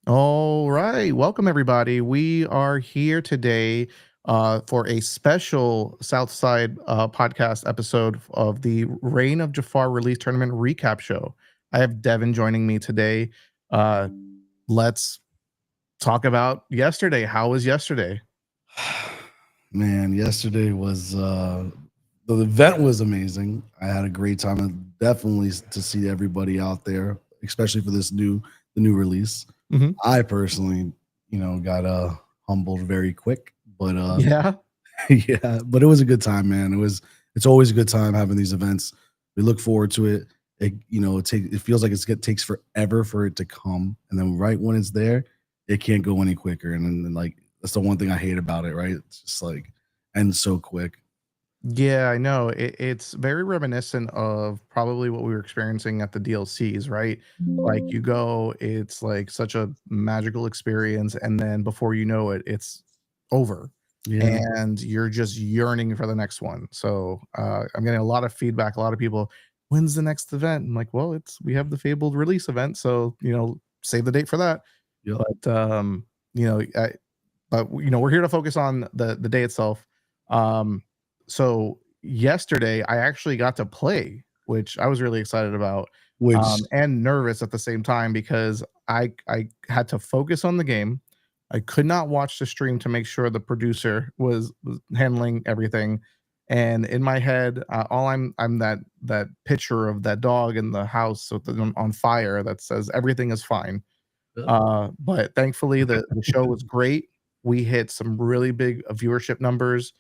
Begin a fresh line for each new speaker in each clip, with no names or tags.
All right. Welcome, everybody. We are here today for a special Southside podcast episode of the Reign of Jafar release tournament recap show. I have Devin joining me today. Uh, let's talk about yesterday. How was yesterday?
Man, yesterday was the event was amazing. I had a great time, and definitely to see everybody out there, especially for the new release.
Hmm.
I personally, got humbled very quick, but
Yeah.
yeah, but it was a good time, man. It's always a good time having these events. We look forward to it. It feels like it takes forever for it to come, and then right when it's there, it can't go any quicker. And then like that's the one thing I hate about it, right? It's just like ends so quick.
Yeah, I know. It's very reminiscent of probably what we were experiencing at the DLCs, right? Like you go, it's like such a magical experience, and then before you know it, it's over,
Yeah,
and you're just yearning for the next one. So I'm getting a lot of feedback. A lot of people, when's the next event? I'm like, well, it's we have the Fabled release event, so save the date for that.
yep.
But you know, I, we're here to focus on the day itself. So yesterday I actually got to play, which I was really excited about,
Which
and nervous at the same time because I had to focus on the game. I could not watch the stream to make sure the producer was handling everything. And in my head, all I'm that picture of that dog in the house with on fire that says everything is fine. But thankfully, the show was great. We hit some really big viewership numbers,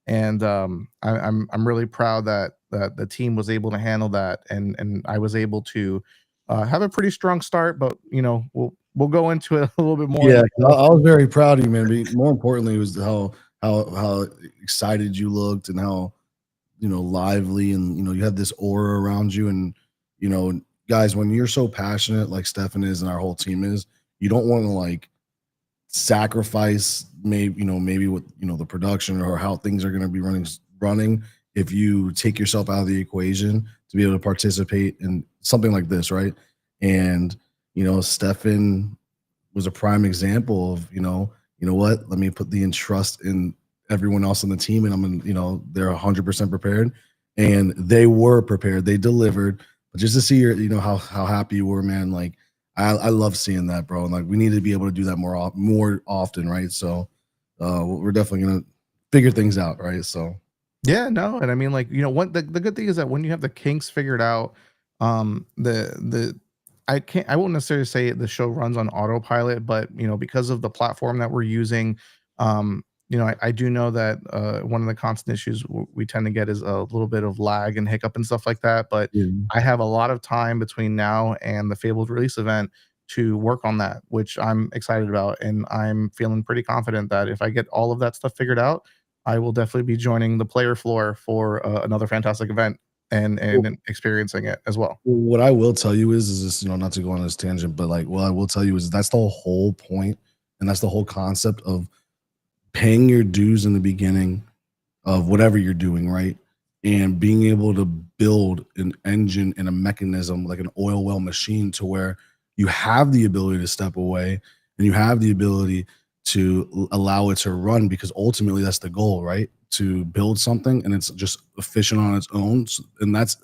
and I'm really proud that the team was able to handle that, and I was able to have a pretty strong start. But we'll go into it a little bit more in
yeah,
the show.
I was very proud of you, man. But more importantly, was how excited you looked and how lively, and you had this aura around you. And you know guys, when you're so passionate like Stefan is and our whole team is, you don't want to like sacrifice maybe what the production or how things are going to be running if you take yourself out of the equation to be able to participate in something like this, right? And Stefan was a prime example of what, let me put the entrust in everyone else on the team, and I'm gonna, they're 100% prepared, and they were prepared, they delivered. But just to see your how happy you were, man, like I love seeing that, bro. And like we need to be able to do that more often, right? So we're definitely gonna figure things out, right? So
Yeah, no, and I mean, like, what the good thing is that when you have the kinks figured out, the I won't necessarily say the show runs on autopilot, but because of the platform that we're using, I do know that one of the constant issues we tend to get is a little bit of lag and hiccup and stuff like that. But
yeah.
I have a lot of time between now and the Fabled release event to work on that, which I'm excited about, and I'm feeling pretty confident that if I get all of that stuff figured out, I will definitely be joining the player floor for another fantastic event and experiencing it as well.
What I will tell you is this, not to go on this tangent, but like what I will tell you is that's the whole point, and that's the whole concept of paying your dues in the beginning of whatever you're doing, right? And being able to build an engine and a mechanism like an oil well machine to where you have the ability to step away and you have the ability to allow it to run, because ultimately that's the goal, right? To build something and it's just efficient on its own. And that's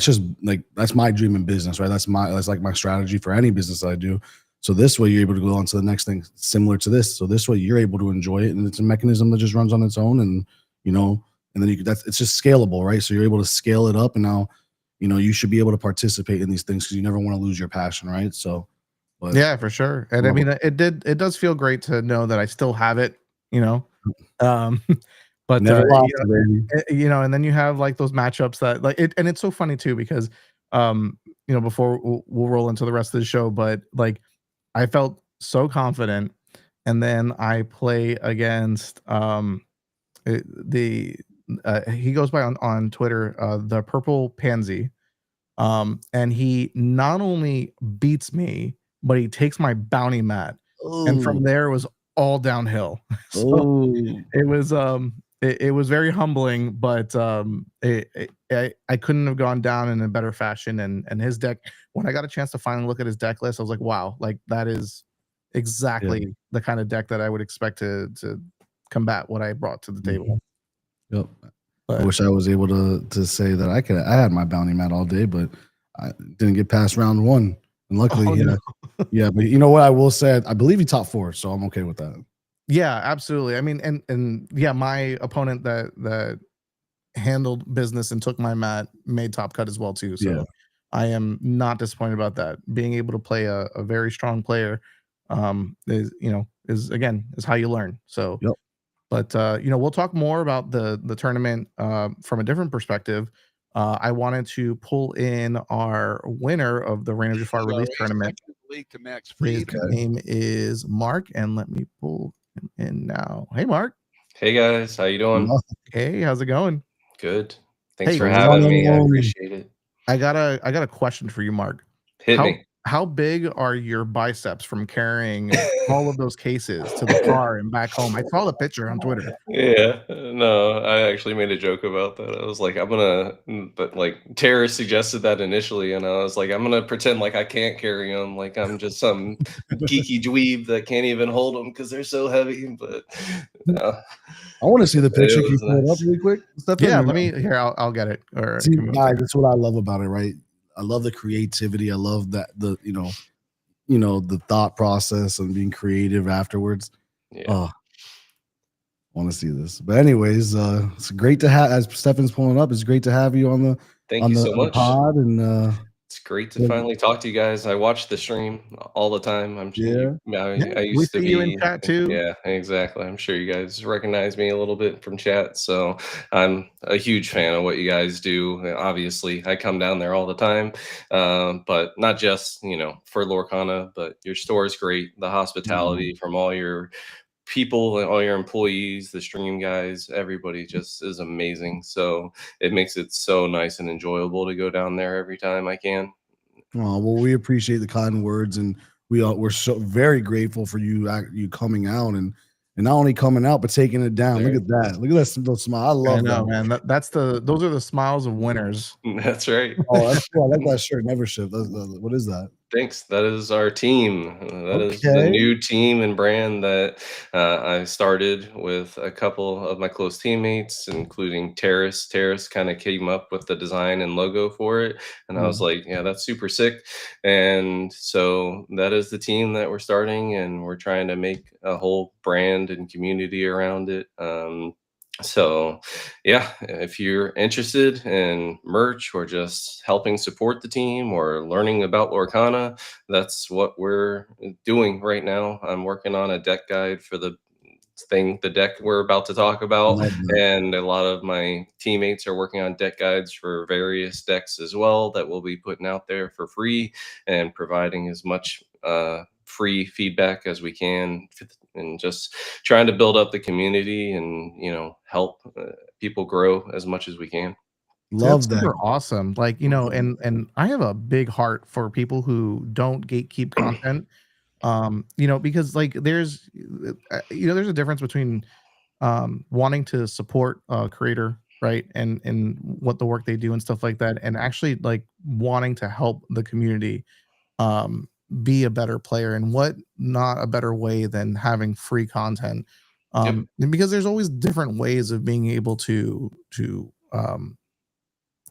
just like that's my dream in business, right? That's like my strategy for any business that I do. So this way you're able to go on to the next thing similar to this. So this way you're able to enjoy it, and it's a mechanism that just runs on its own, and you know, and then that's it's just scalable, right? So you're able to scale it up, and now you should be able to participate in these things because you never want to lose your passion, right? So, but
Yeah, for sure.
I
And I
love
mean, it does feel great to know that I still have it, you know. Um, but
never lost it, baby.
and then you have like those matchups that like it, and it's so funny too because before we'll roll into the rest of the show, but like I felt so confident, and then I play against the he goes by on Twitter the Purple Pansy, and he not only beats me, but he takes my bounty mat, and
Oh,
from there it was all downhill. So
oh,
it was very humbling, but I couldn't have gone down in a better fashion. And his deck, when I got a chance to finally look at his deck list, I was like, wow, like that is
Yeah.
exactly the kind of deck that I would expect to combat what I brought to the table.
Mhm. Yep. I
But
wish I was able to say that I had my bounty mat all day, but I didn't get past round 1, and luckily,
oh no.
yeah, but you know what? I will say, I believe he top 4, so I'm okay with that.
Yeah, absolutely. I mean, and yeah, my opponent that handled business and took my mat made top cut as well too.
Yeah.
So I am not disappointed about that. Being able to play a very strong player is is again is how you learn. So
Yep.
but we'll talk more about the tournament from a different perspective. I wanted to pull in our winner of the Reign of Jafar release tournament. His
Okay.
name is Mark, and let me pull him in now. Hey, Mark.
Hey guys, how you doing?
Hey, how's it going?
Good. Thanks
Hey,
for
What's
having me. I
on?
appreciate it.
I got a question for you, Mark.
Hit
How
me.
how big are your biceps from carrying all of those cases to the car and back home? I saw the picture on Twitter.
Yeah, no, I actually made a joke about that. I was like, but like Tara suggested that initially, and I was like, I'm gonna pretend like I can't carry them, like I'm just some geeky dweeb that can't even hold them because they're so heavy. But uh,
I want to see the picture.
it
Can you
was
pull it up
nice.
really quick, Stefan?
Yeah,
Or
let
no?
me here. I'll get it. Or
See,
give me one
guys,
second.
that's what I love about it, right? I love the creativity. I love that the thought process and being creative afterwards.
Yeah,
Oh, I want to see this. But anyways, it's great to have, as Stefan's pulling up, it's great to have you on the
thank you so much.
pod. And
It's great to
yeah,
finally talk to you guys. I watch the stream all the time.
yeah,
Yeah,
I
we
used to
see you in
be
chat too.
yeah, exactly. I'm sure you guys recognize me a little bit from chat. So I'm a huge fan of what you guys do. Obviously, I come down there all the time, but not just for Lorcana, but your store is great. The
mm,
hospitality from all your people and all your employees, the stream guys, everybody just is amazing. So it makes it so nice and enjoyable to go down there every time I can.
well, we appreciate the kind words, and we're so very grateful for you coming out and not only coming out but taking it down. Look
There,
at that! Look at that little smile. I
I
love
know,
that.
man. Those are the smiles of winners.
that's right.
Oh, that's cool. I like that shirt. Never shift. What is that?
Thanks. That is our team. That is the
Okay.
new team and brand that I started with a couple of my close teammates, including Terrace. Terrace kind of came up with the design and logo for it. And I was
Mhm.
like, yeah, that's super sick. And so that is the team that we're starting, and we're trying to make a whole brand and community around it. So yeah, if you're interested in merch or just helping support the team or learning about Lorcana, that's what we're doing right now. I'm working on a deck guide for the deck we're about to talk about,
Love that.
and a lot of my teammates are working on deck guides for various decks as well that we'll be putting out there for free and providing as much free feedback as we can, and just trying to build up the community and help people grow as much as we can.
Love
That's
that.
super awesome. Like,
Love that.
and I have a big heart for people who don't gatekeep content. Because like there's a difference between wanting to support a creator, right? And what the work they do and stuff like that, and actually like wanting to help the community um be a better player. And what not a better way than having free content.
Yep,
And because there's always different ways of being able what's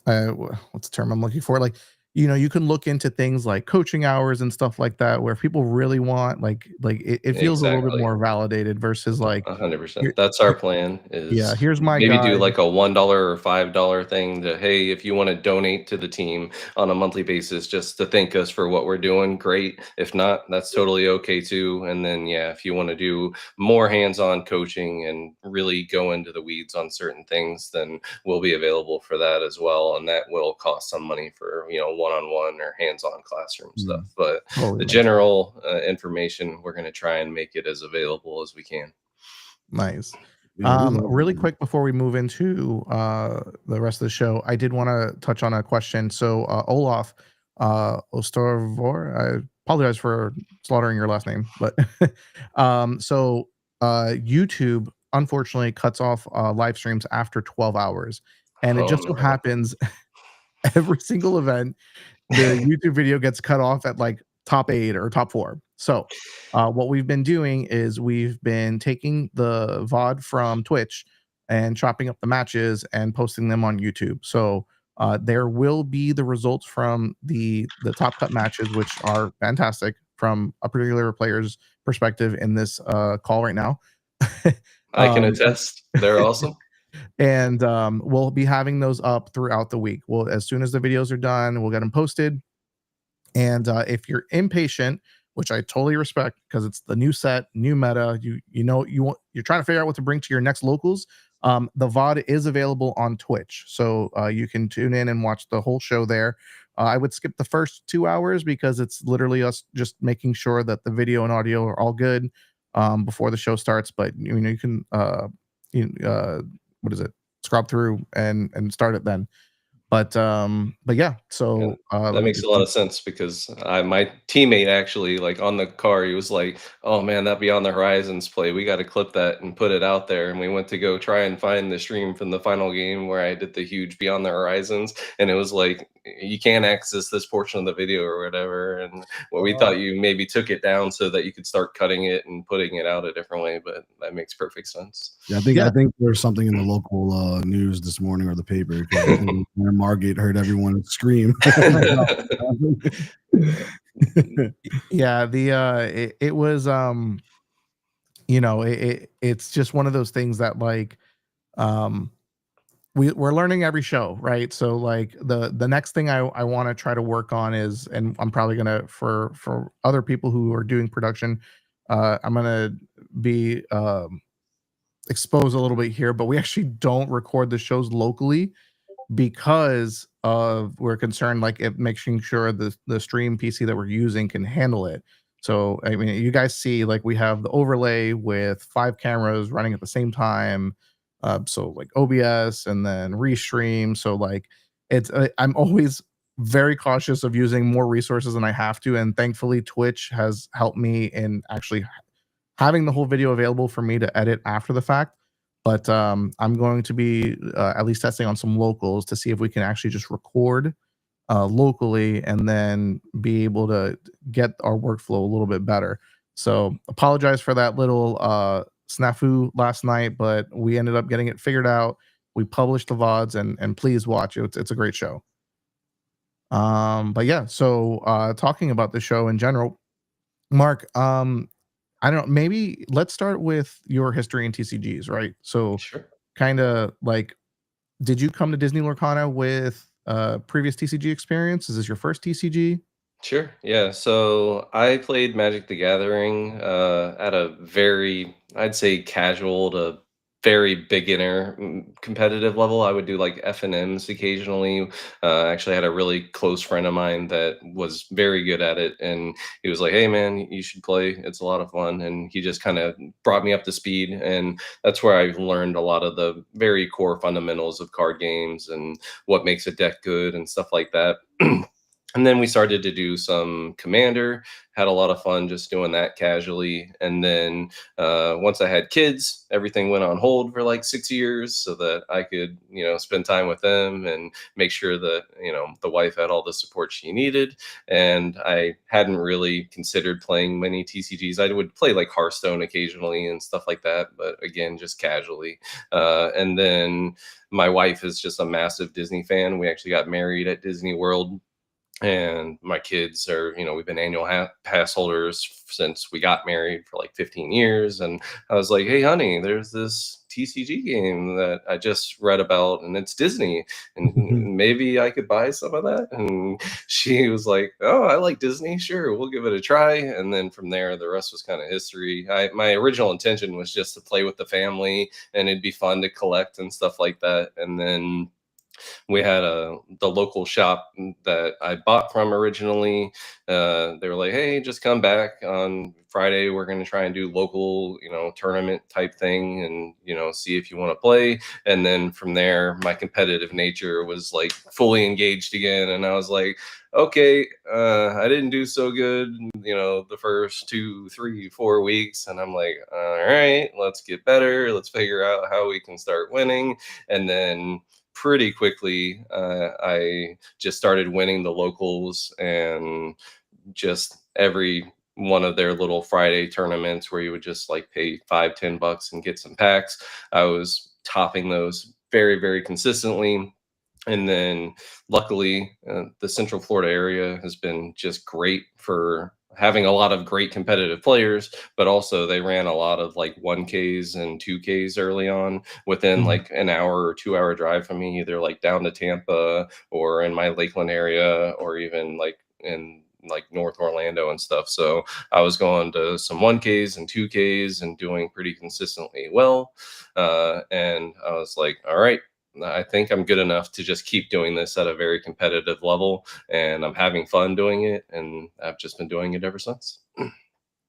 the term I'm looking for? Like, you can look into things like coaching hours and stuff like that, where people really want it feels a little bit
exactly.
more validated versus like, here,
100%. That's our plan,
yeah,
is
here's my
maybe do
guide.
like a $1 or $5 thing to, hey, if you want to donate to the team on a monthly basis just to thank us for what we're doing, great. If not, that's totally okay too. And then, yeah, if you want to do more hands-on coaching and really go into the weeds on certain things, then we'll be available for that as well. And that will cost some money for, one-on-one or hands-on classroom
Mm.
stuff. But
Totally
the
makes sense.
general information, we're going to try and make it as available as we can.
Nice.
Yeah, we love
Really
that.
quick before we move into the rest of the show, I did want to touch on a question. So Olaf Ostorvor, I apologize for slaughtering your last name, but so YouTube unfortunately cuts off live streams after 12 hours. And it
Oh
just so
no.
happens every single event, the YouTube video gets cut off at like top 8 or top 4. So what we've been doing is we've been taking the VOD from Twitch and chopping up the matches and posting them on YouTube. So there will be the results from the top cut matches, which are fantastic from a particular player's perspective in this call right now.
I can
um,
attest. They're awesome.
and we'll be having those up throughout the week. Well, as soon as the videos are done, we'll get them posted. And if you're impatient, which I totally respect because it's the new set, new meta, you're trying to figure out what to bring to your next locals. The VOD is available on Twitch, so you can tune in and watch the whole show there. I would skip the first 2 hours because it's literally us just making sure that the video and audio are all good before the show starts. But you can what is it? Scrub through and start it then. But yeah.
Yeah,
So
that
let me
makes a lot of sense because my teammate actually, like, on the car, he was like, "Oh man, that Beyond the Horizons play, we got to clip that and put it out there." And we went to go try and find the stream from the final game where I did the huge Beyond the Horizons, and it was like, you can't access this portion of the video or whatever. And well, we thought you maybe took it down so that you could start cutting it and putting it out a different way, but that makes perfect sense.
Yeah,
Yeah.
I think there's something in the local news this morning or the paper because Margate heard everyone scream.
Yeah, it was it's just one of those things that like um we're learning every show, right? So like the next thing I want to try to work on is, and I'm probably gonna for other people who are doing production, I'm gonna be exposed a little bit here, but we actually don't record the shows locally because of we're concerned like if making sure the stream PC that we're using can handle it. So I mean, you guys see like we have the overlay with 5 cameras running at the same time. So like OBS and then restream. So like I'm always very cautious of using more resources than I have to, and thankfully Twitch has helped me in actually having the whole video available for me to edit after the fact. But I'm going to be at least testing on some locals to see if we can actually just record locally and then be able to get our workflow a little bit better. So apologize for that little snafu last night, but we ended up getting it figured out. We published the VODs and please watch it. It's a great show. But yeah, so talking about the show in general, Mark, I don't know, maybe let's start with your history in TCGs, right? So
Sure.
kind of like, did you come to Disney Lorcana with previous TCG experience? Is this your first TCG?
Sure. Yeah. So I played Magic the Gathering at a very, I'd say, casual to very beginner competitive level. I would do like FNMs occasionally. I actually had a really close friend of mine that was very good at it. And he was like, "Hey, man, you should play. It's a lot of fun." And he just kind of brought me up to speed. And that's where I learned a lot of the very core fundamentals of card games and what makes a deck good and stuff like that. And then we started to do some Commander, had a lot of fun just doing that casually. And then once I had kids, everything went on hold for like 6 years so that I could, spend time with them and make sure that, the wife had all the support she needed. And I hadn't really considered playing many TCGs. I would play like Hearthstone occasionally and stuff like that, but again, just casually. And then my wife is just a massive Disney fan. We actually got married at Disney World, and my kids are, we've been annual pass holders since we got married for like 15 years. And I was like, "Hey honey, there's this TCG game that I just read about and it's Disney, and maybe I could buy some of that." And she was like, "Oh, I like Disney, sure, we'll give it a try." And then from there the rest was kind of history. My original intention was just to play with the family and it'd be fun to collect and stuff like that. And then we had the local shop that I bought from originally. They were like, "Hey, just come back on Friday. We're going to try and do local, tournament type thing, and see if you want to play." And then from there, my competitive nature was like fully engaged again, and I was like, "Okay, I didn't do so good, the first 2, 3, 4 weeks," and I'm like, "All right, let's get better. Let's figure out how we can start winning." And then pretty quickly, I just started winning the locals and just every one of their little Friday tournaments where you would just like pay 5, 10 bucks and get some packs. I was topping those very, very consistently. And then luckily, the Central Florida area has been just great for having a lot of great competitive players, but also they ran a lot of like 1Ks and 2Ks early on within
Mhm.
like an hour or 2 hour drive from me, either like down to Tampa or in my Lakeland area or even like in like North Orlando and stuff. So I was going to some 1Ks and 2Ks and doing pretty consistently well. And I was like, all right, I think I'm good enough to just keep doing this at a very competitive level, and I'm having fun doing it, and I've just been doing it ever since.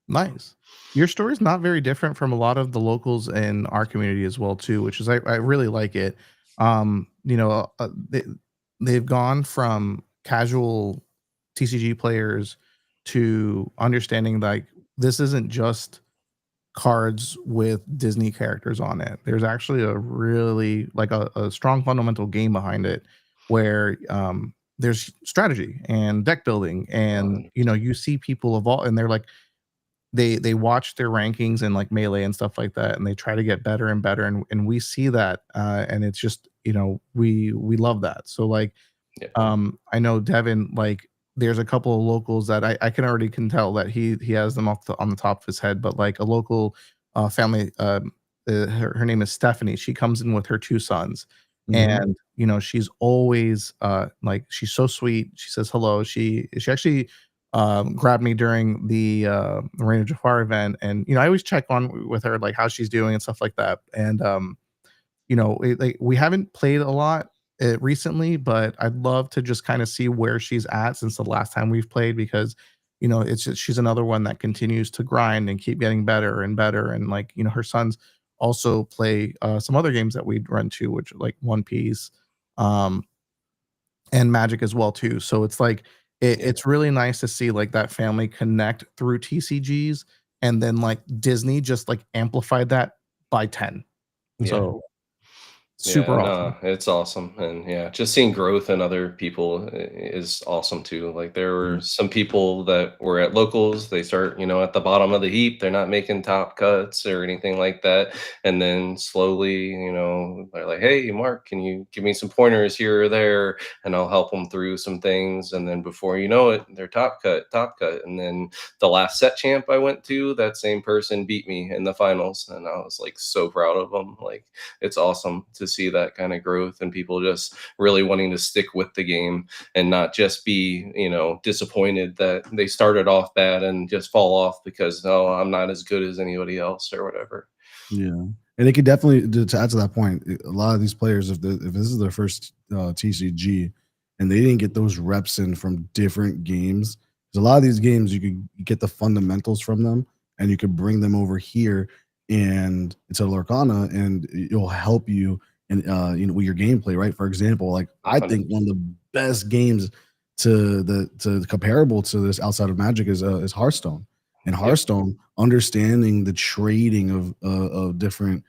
Nice. Your story is not very different from a lot of the locals in our community as well too, which is I really like it. They've gone from casual TCG players to understanding like this isn't just cards with Disney characters on it. There's actually a really like a strong fundamental game behind it where there's strategy and deck building and you see people evolve and they're like they watch their rankings and like melee and stuff like that and they try to get better and better and we see that and it's just we love that. So like
Yeah,
I know Devin, like there's a couple of locals that I can already can tell that he has them off on the top of his head, but like a local family, her name is Stephanie. She comes in with her two sons,
Mhm.
and she's always like she's so sweet. She says hello. She actually grabbed me during the Reign of Jafar event, and I always check on with her like how she's doing and stuff like that. And like we haven't played a lot recently, but I'd love to just kind of see where she's at since the last time we've played because it's just she's another one that continues to grind and keep getting better and better. And like her sons also play some other games that we'd run to, which like One Piece, um, and Magic as well too. So it's like
yeah,
it's really nice to see like that family connect through TCGs, and then like Disney just like amplified that by 10.
yeah.
So
Yeah,
super awesome.
no, it's awesome. And yeah, just seeing growth in other people is awesome too. Like there were
Yeah.
some people that were at locals, they start, at the bottom of the heap. They're not making top cuts or anything like that. And then slowly, they're like, hey, Mark, can you give me some pointers here or there? And I'll help them through some things. And then before you know it, they're top cut, top cut. And then the last set champ I went to, that same person beat me in the finals. And I was like so proud of them. Like, it's awesome to see that kind of growth and people just really wanting to stick with the game and not just be, disappointed that they started off bad and just fall off because, oh, I'm not as good as anybody else or whatever.
Yeah, and it could definitely to add to that point. A lot of these players, if this is their first TCG, and they didn't get those reps in from different games, because a lot of these games you could get the fundamentals from them, and you could bring them over here and into Lorcana, and it'll help you in with your gameplay. Right? For example, like I think one of
100%.
the best games to comparable to this outside of Magic is Hearthstone. In
Yep.
Hearthstone, understanding the trading of different,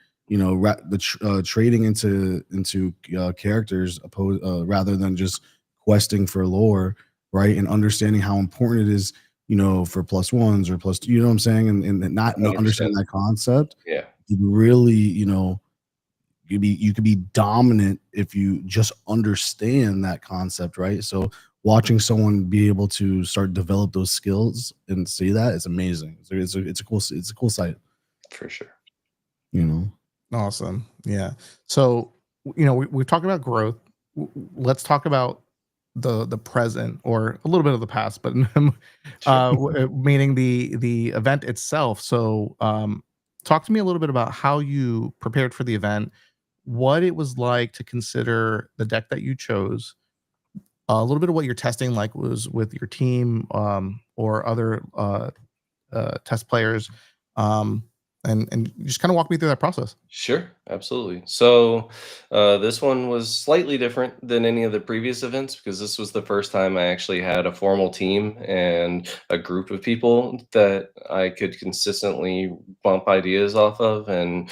trading into characters opposed rather than just questing for lore, right? And understanding how important it is, for plus ones or plus two, you know what I'm saying? And not understanding
100%.
that concept,
Yeah.
you really, you could be dominant if you just understand that concept, right? So watching someone be able to start develop those skills and see that is amazing. It's a cool sight,
For sure.
you know.
Awesome. Yeah. So, we've talked about growth. Let's talk about the present or a little bit of the past, but
Sure.
meaning the event itself. So, talk to me a little bit about how you prepared for the event, what it was like to consider the deck that you chose, a little bit of what your testing like was with your team, or other test players, um, and just kind of walk me through that process.
Sure, absolutely. So, this one was slightly different than any of the previous events because this was the first time I actually had a formal team and a group of people that I could consistently bump ideas off of and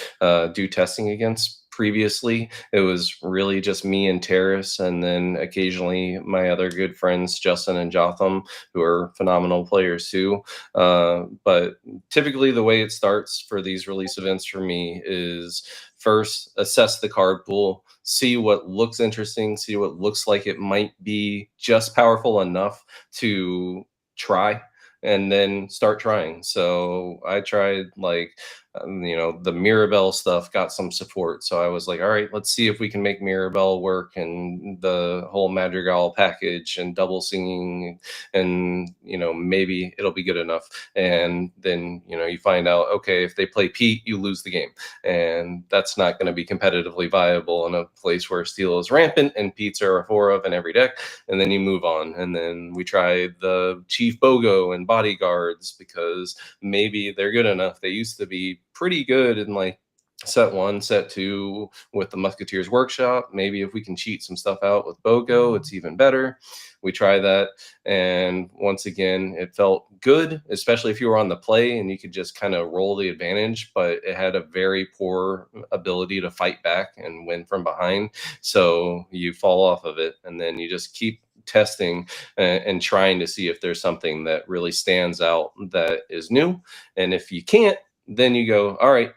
do testing against previously, it was really just me and Terrace, and then occasionally my other good friends, Justin and Jotham, who are phenomenal players too. But typically, the way it starts for these release events for me is first assess the card pool, see what looks interesting, see what looks like it might be just powerful enough to try, and then start trying. So I tried like the Mirabelle stuff got some support. So I was like, all right, let's see if we can make Mirabelle work, and the whole Madrigal package and double singing, and maybe it'll be good enough. And then you find out, okay, if they play Pete, you lose the game, and that's not going to be competitively viable in a place where steel is rampant and Pete's are a four of in every deck. And then you move on. And then we tried the Chief Bogo and bodyguards because maybe they're good enough. They used to be pretty good in like set one, set two with the Musketeers Workshop. Maybe if we can cheat some stuff out with Bogo, it's even better. We try that, and once again, it felt good, especially if you were on the play and you could just kind of roll the advantage, but it had a very poor ability to fight back and win from behind. So you fall off of it, and then you just keep testing and trying to see if there's something that really stands out that is new. And if you can't, then you go, all right,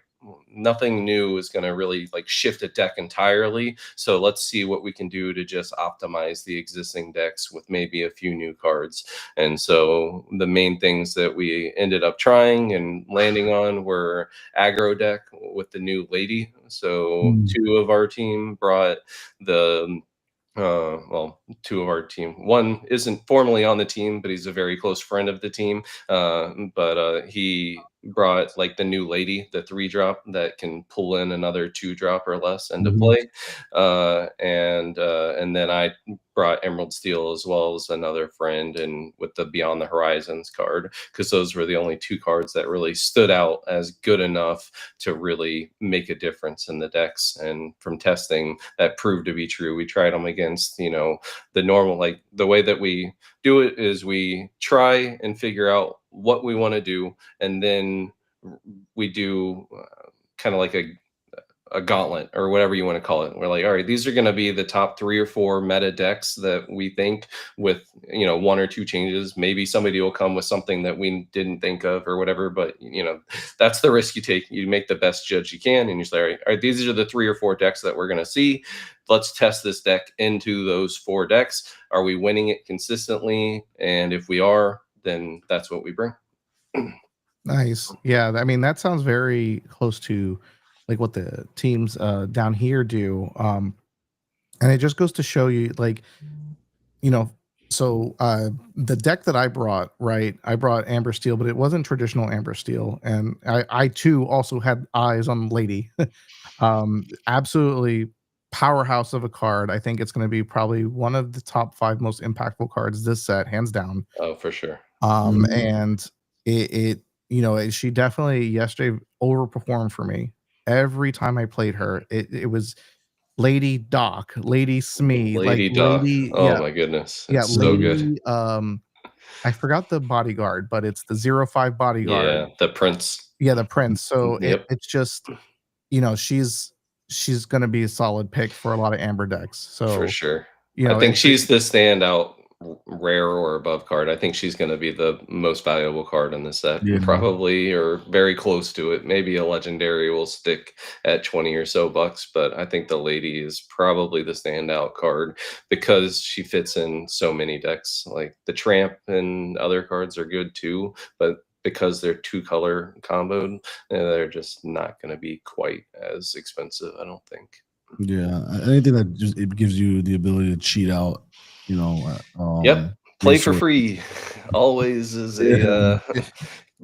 nothing new is going to really like shift a deck entirely. So let's see what we can do to just optimize the existing decks with maybe a few new cards. And so the main things that we ended up trying and landing on were aggro deck with the new lady. So two of our team brought the two of our team. One isn't formally on the team, but he's a very close friend of the team. But he brought like the new lady, the 3-drop that can pull in another 2-drop or less into play. And then I brought Emerald Steel as well as another friend, and with the Beyond the Horizons card, because those were the only two cards that really stood out as good enough to really make a difference in the decks. And from testing, that proved to be true. We tried them against, the normal, like the way that we do it is we try and figure out what we want to do, and then we do kind of like a gauntlet or whatever you want to call it. We're like, all right, these are going to be the top 3 or 4 meta decks that we think with, 1 or 2 changes. Maybe somebody will come with something that we didn't think of or whatever, but that's the risk you take. You make the best judge you can, and you say, all right, these are the 3 or 4 decks that we're going to see. Let's test this deck into those 4 decks. Are we winning it consistently? And if we are, then that's what we bring.
Nice. Yeah, I mean, that sounds very close to like what the teams down here do. And it just goes to show you, like, so the deck that I brought, right? I brought Amber Steel, but it wasn't traditional Amber Steel. And I too also had eyes on Lady. Absolutely powerhouse of a card. I think it's going to be probably one of the top 5 most impactful cards this set, hands down.
Oh, for sure.
And she definitely yesterday overperformed for me. Every time I played her, it was Lady Doc, Lady Smee,
Lady
like
Doc.
Lady,
Oh my goodness.
yeah,
It's so
Lady,
good.
I forgot the bodyguard, but it's the 0-5 bodyguard.
Yeah, the Prince.
Yeah, the Prince. So
Yep.
it's just, she's gonna be a solid pick for a lot of Amber decks. So
For sure. I think she's the standout rare or above card. I think she's going to be the most valuable card in the set, probably, or very close to it. Maybe a legendary will stick at 20 or so bucks, but I think the lady is probably the standout card because she fits in so many decks. Like the Tramp and other cards are good too, but because they're 2-color comboed, they're just not going to be quite as expensive, I don't think.
Yeah, anything that just it gives you the ability to cheat out,
Yep. Play for free always is a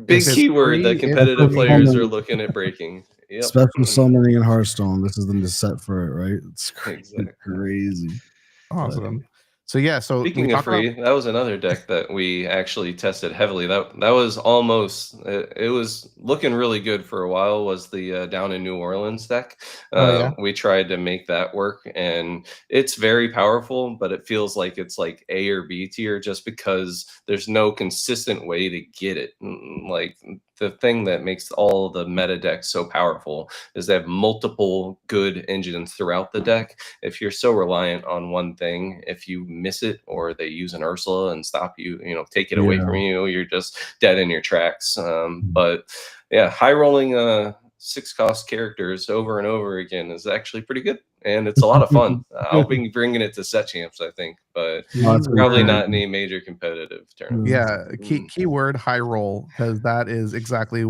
big keyword that competitive players are looking at breaking. Yep.
Special summoning in Hearthstone. This is the set for it, right? It's
Exactly.
crazy.
Awesome. So yeah, so
speaking of free, that was another deck that we actually tested heavily. That was almost it was looking really good for a while. Was the Down in New Orleans deck? We tried to make that work, and it's very powerful, but it feels like it's like A or B tier just because there's no consistent way to get it. Like the thing that makes all the meta decks so powerful is they have multiple good engines throughout the deck. If you're so reliant on one thing, if you miss it or they use an Ursula and stop you, take it away
Yeah.
from you, you're just dead in your tracks. But yeah, high rolling 6 cost characters over and over again is actually pretty good, and it's a lot of fun. I'll be bringing it to set champs, I think, but
No, that's
probably
great.
not any major competitive tournaments.
Yeah, keyword high roll, because that is exactly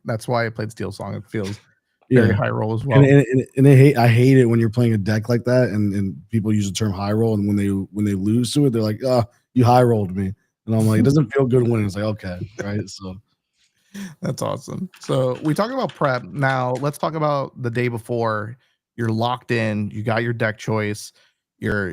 that's why I played Steel Song. It feels very
Yeah.
high roll as
And,
well.
and I hate it when you're playing a deck like that and people use the term high roll, and when they lose to it, they're like, "Oh, you high rolled me," and I'm like, it doesn't feel good winning. It's like, okay, right? So
That's awesome. So we talk about prep. Now let's talk about the day before. You're locked in. You got your deck choice. You're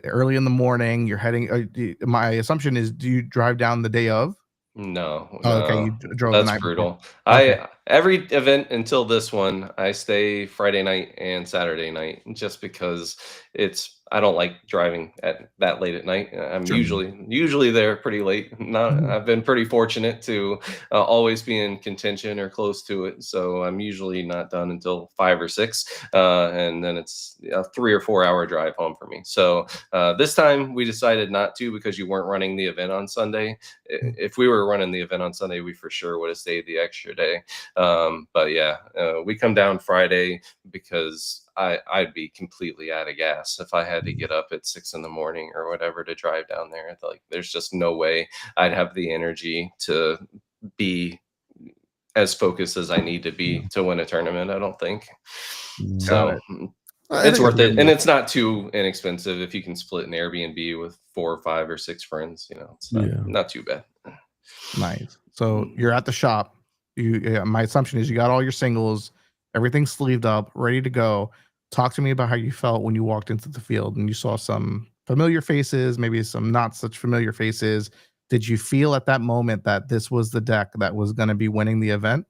early in the morning. You're heading. My assumption is, do you drive down the day of?
No,
Oh, okay, you
no,
drove the
that's
night before.
brutal.
Okay,
Every event until this one, I stay Friday night and Saturday night just because I don't like driving at that late at night. I'm
sure.
usually there pretty late. Not I've been pretty fortunate to always be in contention or close to it, so I'm usually not done until 5 or 6, and then it's a 3 or 4 hour drive home for me. So this time we decided not to because you weren't running the event on Sunday. If we were running the event on Sunday, we for sure would have stayed the extra day. But yeah, we come down Friday because I'd be completely out of gas if I had to get up at 6 in the morning or whatever to drive down there. Like, there's just no way I'd have the energy to be as focused as I need to be to win a tournament, I don't think.
Got
So
it. I
it's
think
worth
that's
it, and it's not too inexpensive if you can split an Airbnb with 4 or 5 or 6 friends. It's not too bad.
nice. So you're at the shop. My assumption is you got all your singles, everything sleeved up, ready to go. Talk to me about how you felt when you walked into the field and you saw some familiar faces, maybe some not such familiar faces. Did you feel at that moment that this was the deck that was going to be winning the event?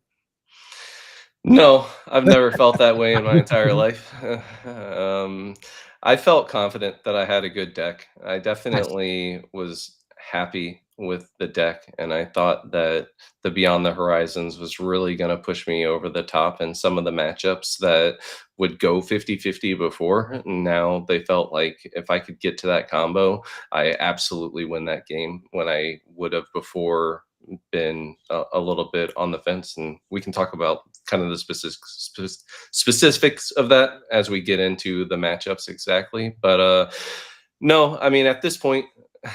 No, I've never felt that way in my entire life. um, I felt confident that I had a good deck. I
Nice.
definitely was happy with the deck, and I thought that the Beyond the Horizons was really going to push me over the top in some of the matchups that would go 50-50 before. Now they felt like if I could get to that combo, I absolutely win that game when I would have before been a little bit on the fence, and we can talk about kind of the specifics of that as we get into the matchups exactly. But no, I mean, at this point,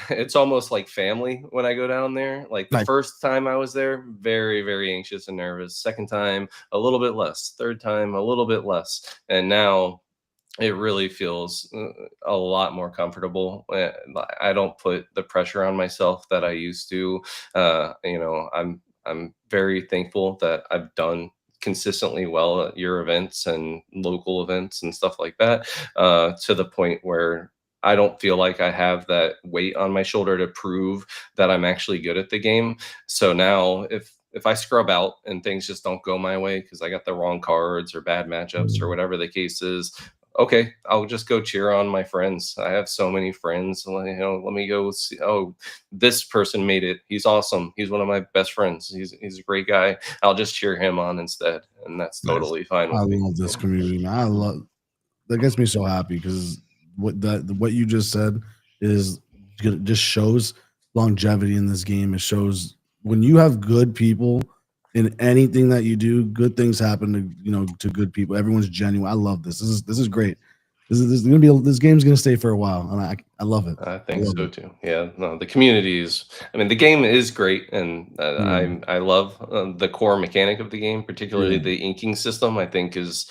it's almost like family when I go down there. Like, the
Nice.
first time I was there, very, very anxious and nervous. Second time, a little bit less. Third time, a little bit less. And now it really feels a lot more comfortable. I don't put the pressure on myself that I used to. I'm very thankful that I've done consistently well at your events and local events and stuff like that, to the point where I don't feel like I have that weight on my shoulder to prove that I'm actually good at the game. So now, if I scrub out and things just don't go my way because I got the wrong cards or bad matchups or whatever the case is, okay, I'll just go cheer on my friends. I have so many friends. Let me go see. Oh, this person made it. He's awesome. He's one of my best friends. He's a great guy. I'll just cheer him on instead, and that's
Nice.
totally fine
I
with me.
love this community, man. I love that. Gets me so happy because what you just said is just shows longevity in this game. It shows when you have good people in anything that you do, good things happen to good people. Everyone's genuine. I love this. This is great. This game's gonna stay for a while, and I love it.
I
I
think
love
so
it.
too. Yeah, no, the community is. I mean, the game is great, and
Yeah,
I love the core mechanic of the game, particularly
yeah.
the inking system. I think is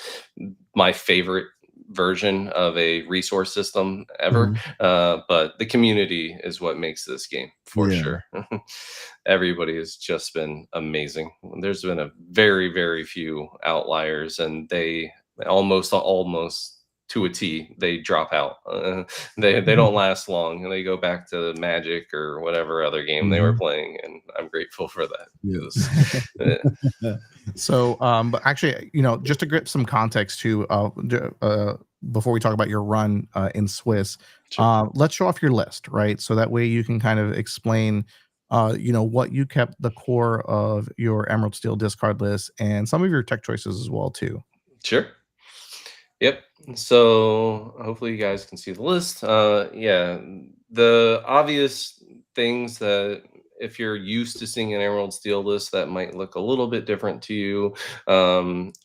my favorite version of a resource system ever.
Mhm.
But the community is what makes this game for
Yeah.
sure. Everybody has just been amazing. There's been a very, very few outliers, and they almost to a T, they drop out. They don't last long, and they go back to Magic or whatever other game they were
Mhm.
playing, and I'm grateful for that
Yeah.
because
So, but actually, just to get some context too, before we talk about your run in Swiss, let's show off your list, right? So that way you can kind of explain what you kept the core of your Emerald Steel discard list and some of your tech choices as well too.
Sure. Yep. So hopefully you guys can see the list. Yeah, the obvious things that if you're used to seeing an Emerald Steel list that might look a little bit different to you,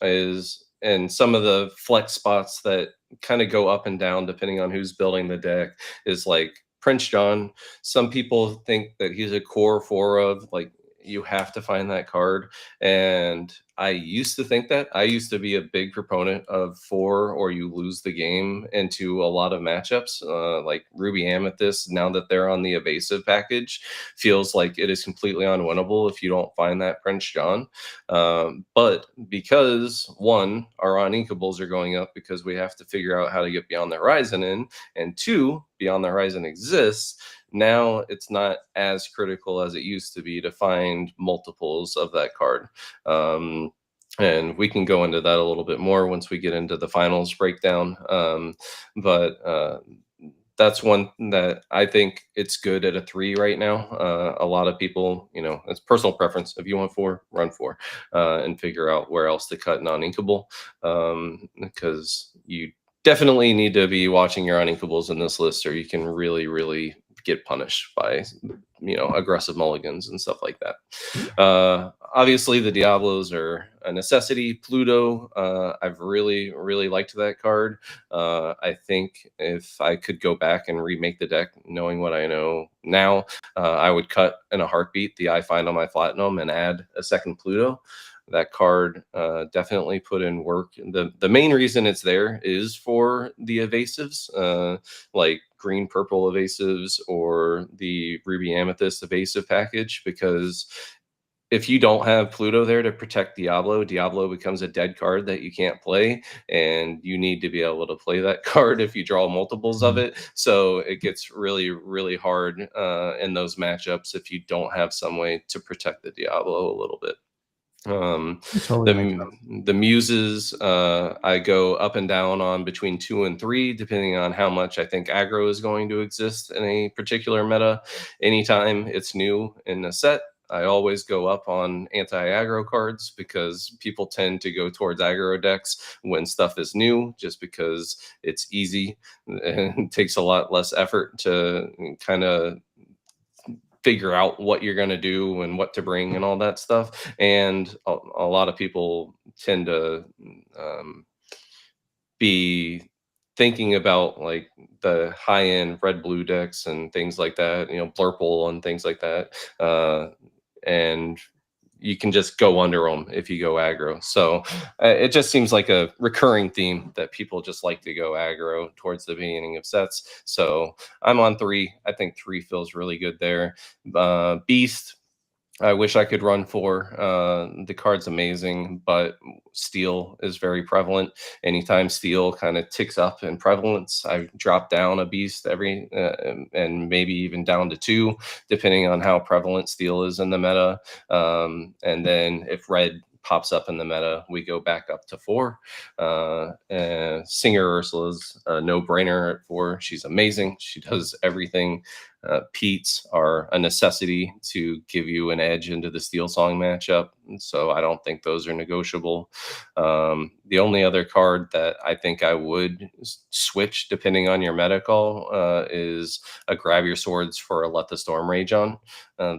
is and some of the flex spots that kind of go up and down depending on who's building the deck is like Prince John. Some people think that he's a core four of like you have to find that card, and I used to think that. I used to be a big proponent of four or you lose the game into a lot of matchups. Like Ruby Amethyst, now that they're on the evasive package, feels like it is completely unwinnable if you don't find that Prince John. But because one, our uninkables are going up because we have to figure out how to get Beyond the Horizon in, and two, Beyond the Horizon exists. Now it's not as critical as it used to be to find multiples of that card. And we can go into that a little bit more once we get into the finals breakdown. But that's one that I think it's good at a 3 right now. A lot of people, it's personal preference. If you want 4, run 4, and figure out where else to cut non-inkable, because you definitely need to be watching your uninkables in this list, or you can really, really get punished by aggressive mulligans and stuff like that. Obviously the Diablos are a necessity. Pluto, I've really, really liked that card. I think if I could go back and remake the deck knowing what I know now, I would cut in a heartbeat the I find on my platinum and add a second Pluto. That card definitely put in work. The main reason it's there is for the evasives, like green purple evasives or the ruby amethyst evasive package, because if you don't have Pluto there to protect Diablo, Diablo becomes a dead card that you can't play, and you need to be able to play that card if you draw multiples of it. So it gets really, really hard in those matchups if you don't have some way to protect the Diablo a little bit.
It totally makes sense.
The muses, I go up and down on between 2 and 3 depending on how much I think aggro is going to exist in a particular meta. Anytime it's new in a set, I always go up on anti-aggro cards because people tend to go towards aggro decks when stuff is new, just because it's easy and takes a lot less effort to kind of figure out what you're going to do and what to bring and all that stuff. And a lot of people tend to be thinking about like the high end red blue decks and things like that, Blurple and things like that. And you can just go under them if you go aggro. So it just seems like a recurring theme that people just like to go aggro towards the beginning of sets. So I'm on 3. I think 3 feels really good there. Beast, I wish I could run 4. The card's amazing, but steel is very prevalent. Anytime steel kind of ticks up in prevalence, I drop down a beast every, and maybe even down to 2, depending on how prevalent steel is in the meta. And then if red pops up in the meta, we go back up to 4. And Singer Ursula's a no-brainer at 4. She's amazing. She does everything. Peats are a necessity to give you an edge into the Steel Song matchup, so I don't think those are negotiable. The only other card that I think I would switch depending on your meta call is a Grab Your Swords for a Let the Storm Rage on.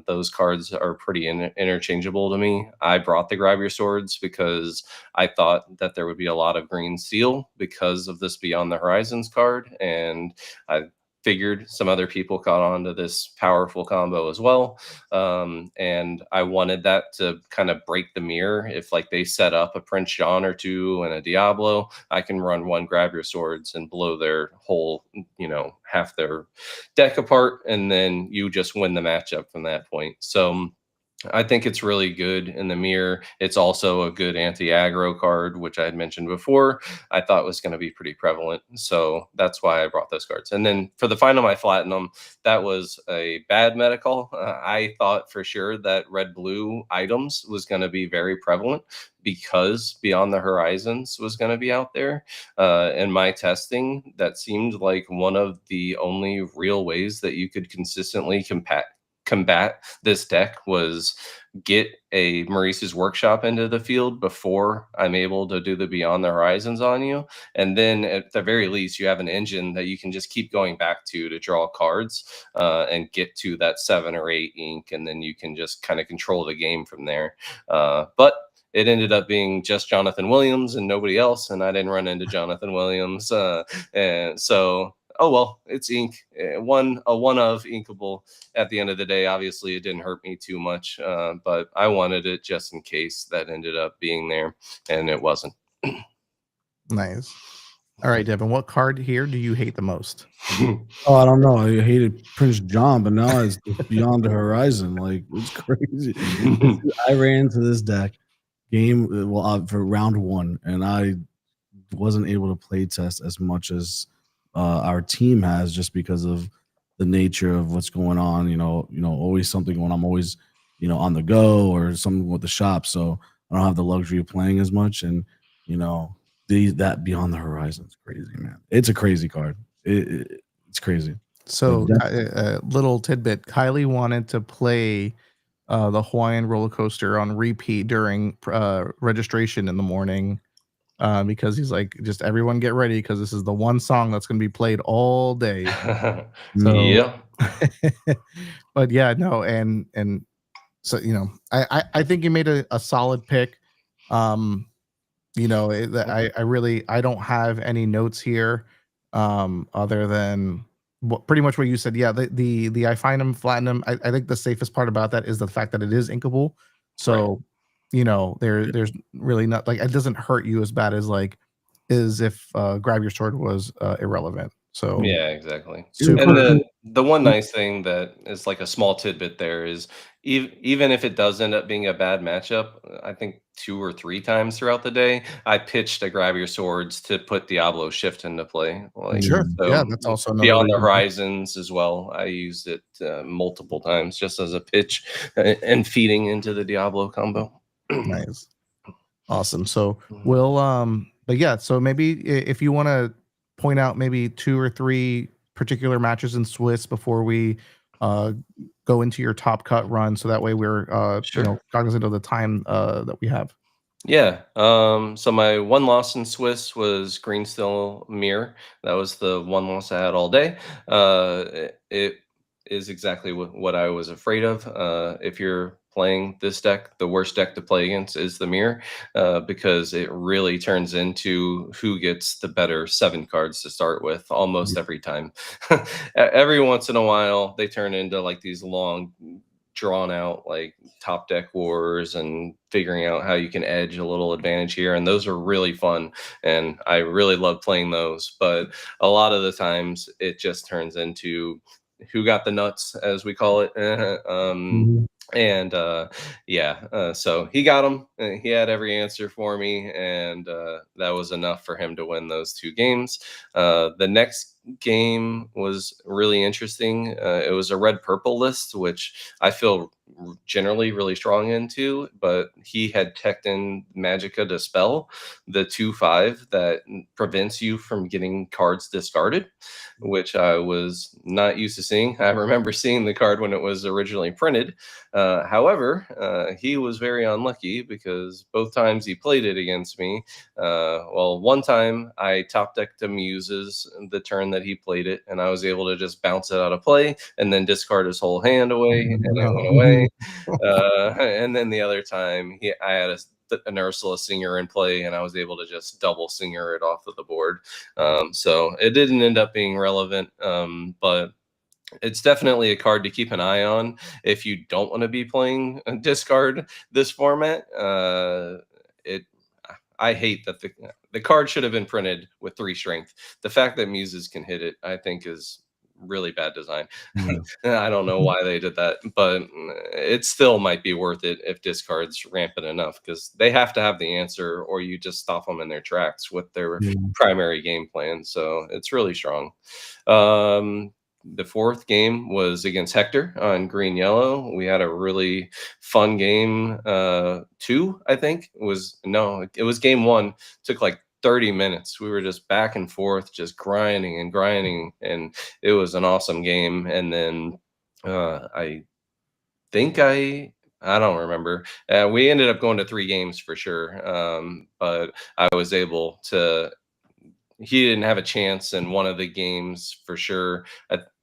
Those cards are pretty interchangeable to me. I brought the Grab Your Swords because I thought that there would be a lot of green steel because of this Beyond the Horizons card, and I figured some other people caught on to this powerful combo as well. And I wanted that to kind of break the mirror. If like they set up a Prince John or 2 and a Diablo, I can run 1 Grab Your Swords and blow their whole, half their deck apart. And then you just win the matchup from that point. So I think it's really good in the mirror. It's also a good anti-aggro card, which I had mentioned before. I thought was going to be pretty prevalent. So that's why I brought those cards. And then for the Find My Platinum, that was a bad meta call. I thought for sure that red-blue items was going to be very prevalent because Beyond the Horizons was going to be out there. In my testing, that seemed like one of the only real ways that you could consistently combat this deck was get a Maurice's workshop into the field before I'm able to do the Beyond the Horizons on you. And then at the very least, you have an engine that you can just keep going back to draw cards and get to that 7 or 8 ink. And then you can just kind of control the game from there. But it ended up being just Jonathan Williams and nobody else. And I didn't run into Jonathan Williams. And so, oh well, it's ink. A one of inkable at the end of the day. Obviously, it didn't hurt me too much, but I wanted it just in case that ended up being there, and it wasn't.
Nice. All right, Devin, what card here do you hate the most?
Oh, I don't know. I hated Prince John, but now it's Beyond the Horizon. Like, it's crazy. I ran into this deck for round 1, and I wasn't able to play test as much as our team has, just because of the nature of what's going on. Always something going on. I'm always, on the go or something with the shop, so I don't have the luxury of playing as much. And that Beyond the Horizon is crazy, man. It's a crazy card. It's crazy.
So, a little tidbit: Kylie wanted to play the Hawaiian roller coaster on repeat during registration in the morning, because he's like, just everyone get ready because this is the one song that's going to be played all day. So,
yeah.
but yeah, no, and so I think you made a solid pick. I don't have any notes here, other than pretty much what you said. Yeah, the I find them Platinum. I think the safest part about that is the fact that it is inkable. So, there's really not, like, it doesn't hurt you as bad as if Grab Your Sword was irrelevant. So
Yeah, exactly.
super.
And the one nice thing that is like a small tidbit there is even if it does end up being a bad matchup, I think 2 or 3 times throughout the day, I pitched a Grab Your Swords to put Diablo Shift into play. Like,
Sure. Yeah,
so
that's also another
Beyond the
reason.
Horizons as well. I used it multiple times just as a pitch and feeding into the Diablo combo.
Nice. Awesome. So we'll but yeah, so maybe if you want to point out maybe 2 or 3 particular matches in Swiss before we go into your top cut run, so that way we're
Sure.
cognizant of the time that we have.
Yeah. So my one loss in Swiss was Greenstill Mirror. That was the one loss I had all day. It is exactly what I was afraid of. If you're playing this deck, the worst deck to play against is the Mirror, because it really turns into who gets the better 7 cards to start with almost every time. Every once in a while, they turn into like these long, drawn out like top deck wars and figuring out how you can edge a little advantage here, and those are really fun and I really love playing those. But a lot of the times it just turns into who got the nuts, as we call it.
Mhm.
And so he got him. He had every answer for me, and that was enough for him to win those 2 games. The next game was really interesting. It was a red purple list, which I feel generally really strong into, but he had teched in Magicka Dispel, the 2/5 that prevents you from getting cards discarded, which I was not used to seeing. I remember seeing the card when it was originally printed. However, he was very unlucky because both times he played it against me, one time I top decked the Muses the turn that he played it, and I was able to just bounce it out of play and then discard his whole hand away, and it went away. And then the other time, I had an Ursula Singer in play, and I was able to just double Singer it off of the board. So it didn't end up being relevant, but it's definitely a card to keep an eye on if you don't want to be playing discard this format. It I hate that the card should have been printed with 3 strength. The fact that Muses can hit it, I think, is really bad design.
Yeah.
I don't know why they did that, but it still might be worth it if discard's rampant enough, because they have to have the answer, or you just stop them in their tracks with their
Yeah.
primary game plan. So it's really strong. Um, the 4th game was against Hector on green yellow. We had a really fun game. 2, I think it was game 1. Took like 30 minutes. We were just back and forth, just grinding and grinding, and it was an awesome game. And then I think I don't remember. We ended up going to 3 games for sure, but I was able to he didn't have a chance in one of the games for sure.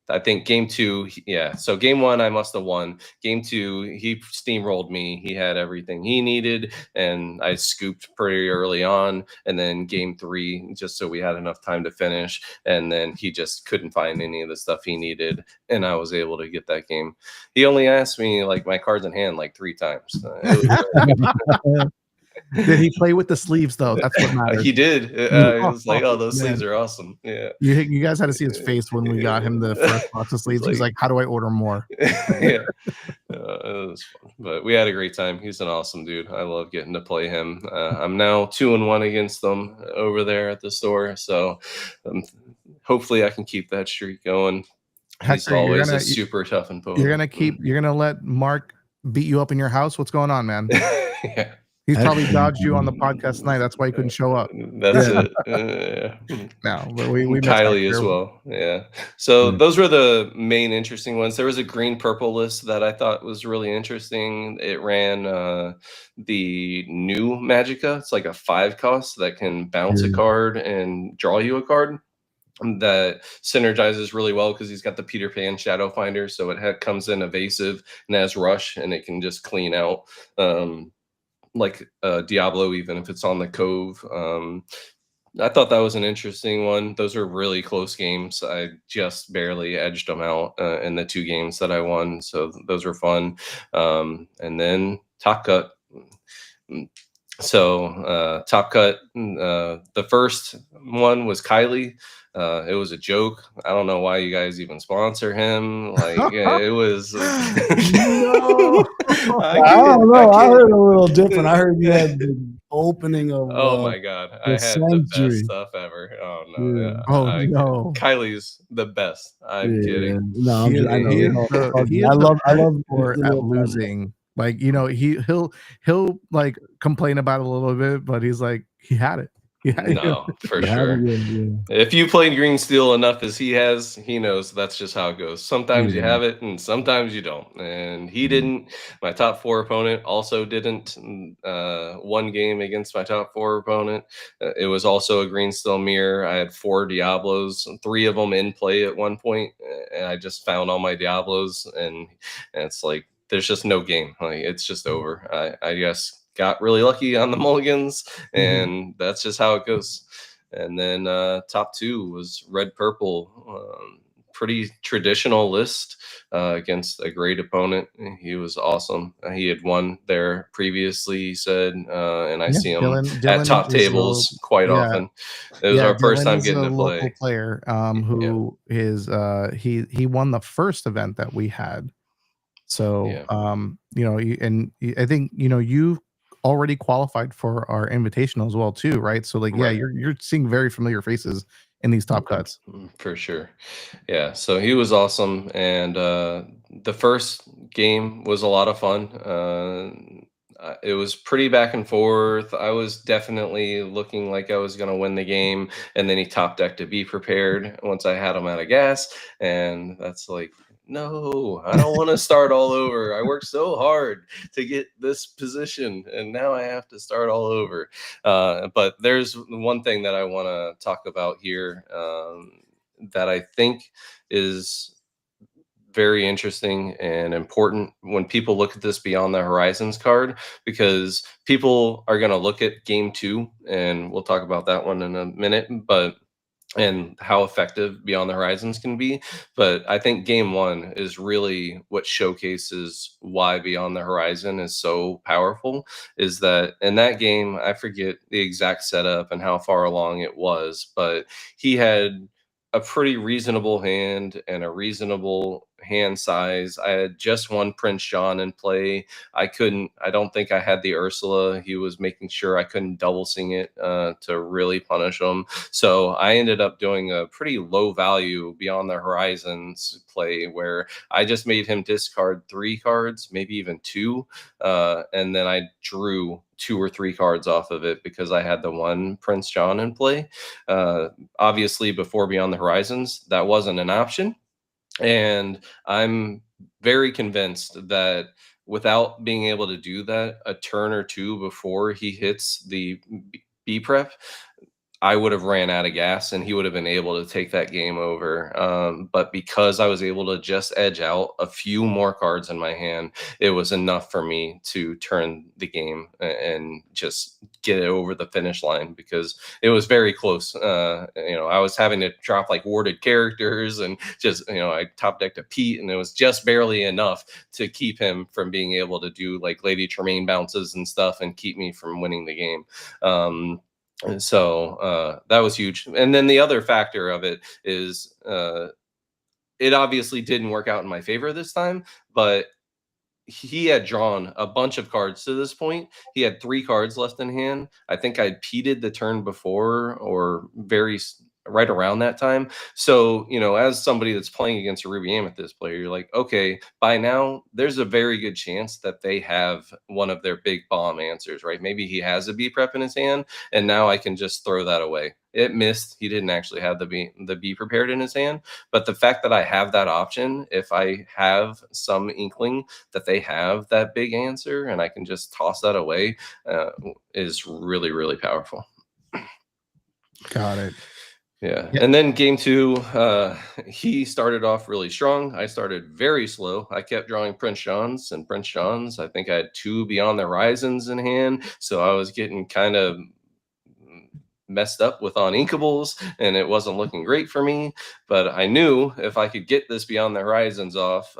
I think game two, yeah. So game one, I must have won. Game two, he steamrolled me. He had everything he needed, and I scooped pretty early on. And then game three, just so we had enough time to finish, and then he just couldn't find any of the stuff he needed, and I was able to get that game. He only asked me like my cards in hand like 3 times. It was really good.
Did he play with the sleeves though? That's what matters.
He did. It was like, oh, those
Man.
sleeves are awesome. Yeah.
You guys had to see his face when we got him the first box of sleeves. He's like, "How do I order more?"
Yeah, it was fun, but we had a great time. He's an awesome dude. I love getting to play him. I'm now 2-1 against them over there at the store, so hopefully I can keep that streak going. He's
Hector,
always a super tough opponent.
You're gonna let Mark beat you up in your house? What's going on, man?
Yeah.
He's probably dodged you on the podcast tonight. That's why he couldn't show up.
That's it.
No, but we
Kylie as well. Yeah. So those were the main interesting ones. There was a green purple list that I thought was really interesting. It ran the new Magica. It's like a 5 cost that can bounce a card and draw you a card. That synergizes really well because he's got the Peter Pan Shadow Finder, so it comes in evasive and has rush, and it can just clean out. Like Diablo, even if it's on the Cove. I thought that was an interesting one. Those are really close games. I just barely edged them out in the 2 games that I won, so those were fun. And then Top Cut. So Top Cut, the first one was Kylie. It was a joke. I don't know why you guys even sponsor him. Like it was.
No. I don't know. I heard a little different. I heard you had the opening of.
Oh my god! I had the best stuff ever. Oh no!
Yeah.
Oh no!
Kylie's the best. I'm kidding.
No, I'm just, I know.
I love for at losing. Like, you know, he'll like complain about it a little bit, but he's like, he had it.
No, for sure. If you played Green Steel enough as he has, he knows that's just how it goes. Sometimes you have it and sometimes you don't. And he didn't. My top 4 opponent also didn't. One game against my top 4 opponent. It was also a Green Steel mirror. I had 4 Diablos, 3 of them in play at one point, and I just found all my Diablos, and it's like there's just no game. Like it's just over. I guess got really lucky on the mulligans, and that's just how it goes. And then top 2 was red purple. Pretty traditional list against a great opponent. He was awesome. He had won there previously, he said, and I see him Dylan at top tables quite often. It was our first time getting to play.
Local player who is he won the first event that we had. So you know, and I think, you know, you already qualified for our invitational as well too, right? So like, yeah, you're seeing very familiar faces in these top cuts
for sure. Yeah, so he was awesome, and the first game was a lot of fun. It was pretty back and forth. I was definitely looking like I was going to win the game, and then he top decked to be prepared once I had him out of gas, and that's like, no, I don't want to start all over. I worked so hard to get this position, and now I have to start all over. But there's one thing that I want to talk about here that I think is very interesting and important when people look at this Beyond the Horizons card, because people are going to look at game 2, and we'll talk about that one in a minute, and how effective Beyond the Horizons can be. But I think game 1 is really what showcases why Beyond the Horizon is so powerful, is that in that game, I forget the exact setup and how far along it was, but he had a pretty reasonable hand and a reasonable hand size. I had just one Prince John in play. I don't think I had the Ursula. He was making sure I couldn't double sing it to really punish him. So I ended up doing a pretty low value Beyond the Horizons play where I just made him discard 3 cards, maybe even 2. And then I drew 2 or 3 cards off of it because I had the one Prince John in play. Obviously, before Beyond the Horizons, that wasn't an option. And I'm very convinced that without being able to do that a turn or two before he hits the B prep, I would have ran out of gas and he would have been able to take that game over. But because I was able to just edge out a few more cards in my hand, it was enough for me to turn the game and just get it over the finish line because it was very close. I was having to drop like warded characters and just, I top decked a Pete and it was just barely enough to keep him from being able to do like Lady Tremaine bounces and stuff and keep me from winning the game. And so that was huge. And then the other factor of it is it obviously didn't work out in my favor this time, but he had drawn a bunch of cards to this point. He had 3 cards left in hand. I think I'd peated the turn before or right around that time. So, as somebody that's playing against a Ruby Amethyst player, you're like, okay, by now there's a very good chance that they have one of their big bomb answers, right? Maybe he has a B prep in his hand, and now I can just throw that away. It missed. He didn't actually have the B prepared in his hand, but the fact that I have that option, if I have some inkling that they have that big answer and I can just toss that away, is really, really powerful.
Got it.
Yeah.
Yeah.
And then game 2, he started off really strong. I started very slow. I kept drawing Prince Johns and Prince Johns. I think I had 2 Beyond the Horizons in hand. So I was getting kind of messed up with uninkables and it wasn't looking great for me. But I knew if I could get this Beyond the Horizons off,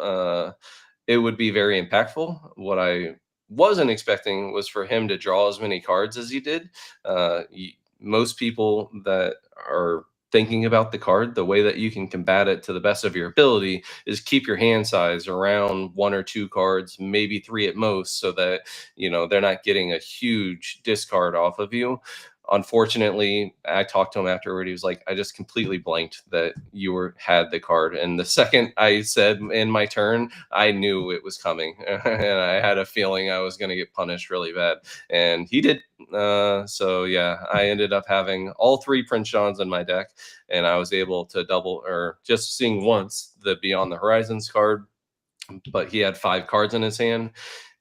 it would be very impactful. What I wasn't expecting was for him to draw as many cards as he did. Most people that are thinking about the card, the way that you can combat it to the best of your ability is keep your hand size around 1 or 2 cards, maybe 3 at most, so that they're not getting a huge discard off of you. Unfortunately, I talked to him afterward. He was like, I just completely blanked that you had the card. And the second I said in my turn, I knew it was coming. And I had a feeling I was going to get punished really bad. And he did. So, yeah, I ended up having all 3 Prince Johns in my deck. And I was able to double or just seeing once the Beyond the Horizons card. But he had 5 cards in his hand.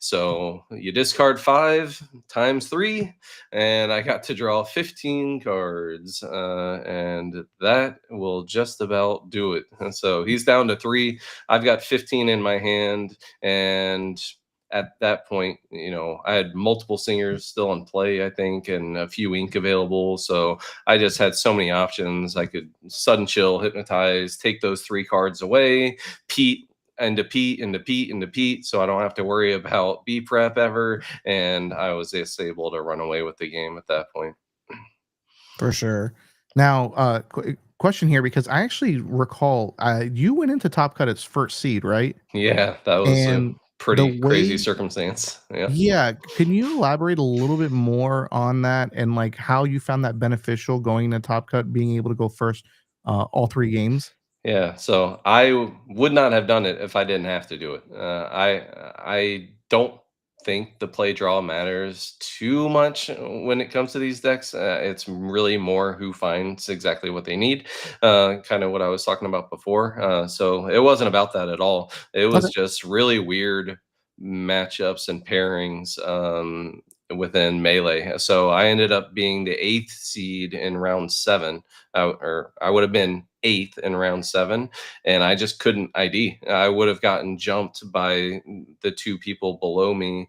So you discard 5 times 3, and I got to draw 15 cards, and that will just about do it. And so he's down to 3. I've got 15 in my hand, and at that point, I had multiple singers still in play, I think, and a few ink available. So I just had so many options. I could sudden chill, hypnotize, take those 3 cards away, Pete and Pete, so I don't have to worry about B prep ever. And I was just able to run away with the game at that point.
For sure. Now, question here, because I actually recall you went into Top Cut as first seed, right?
Yeah, that was a
And the
pretty crazy
way,
circumstance. Yeah.
yeah, can you elaborate a little bit more on that and like how you found that beneficial going to Top Cut, being able to go first all 3 games?
Yeah, so I would not have done it if I didn't have to do it. I don't think the play draw matters too much when it comes to these decks. It's really more who finds exactly what they need, kind of what I was talking about before. So it wasn't about that at all. It was
Okay.
just really weird matchups and pairings within Melee. So I ended up being the 8th seed in round 7, or I would have been 8th in round 7, and I just couldn't ID. I would have gotten jumped by the 2 people below me,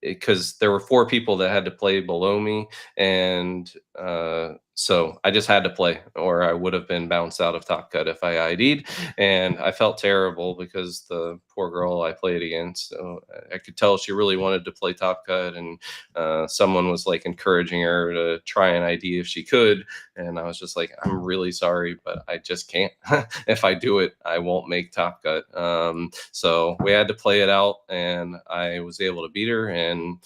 because there were 4 people that had to play below me, and so I just had to play, or I would have been bounced out of Top Cut if I ID'd, and I felt terrible because the poor girl I played against, so I could tell she really wanted to play Top Cut, and someone was like encouraging her to try and ID if she could, and I was just like, I'm really sorry, but I just can't. If I do it, I won't make Top Cut. So we had to play it out, and I was able to beat her. And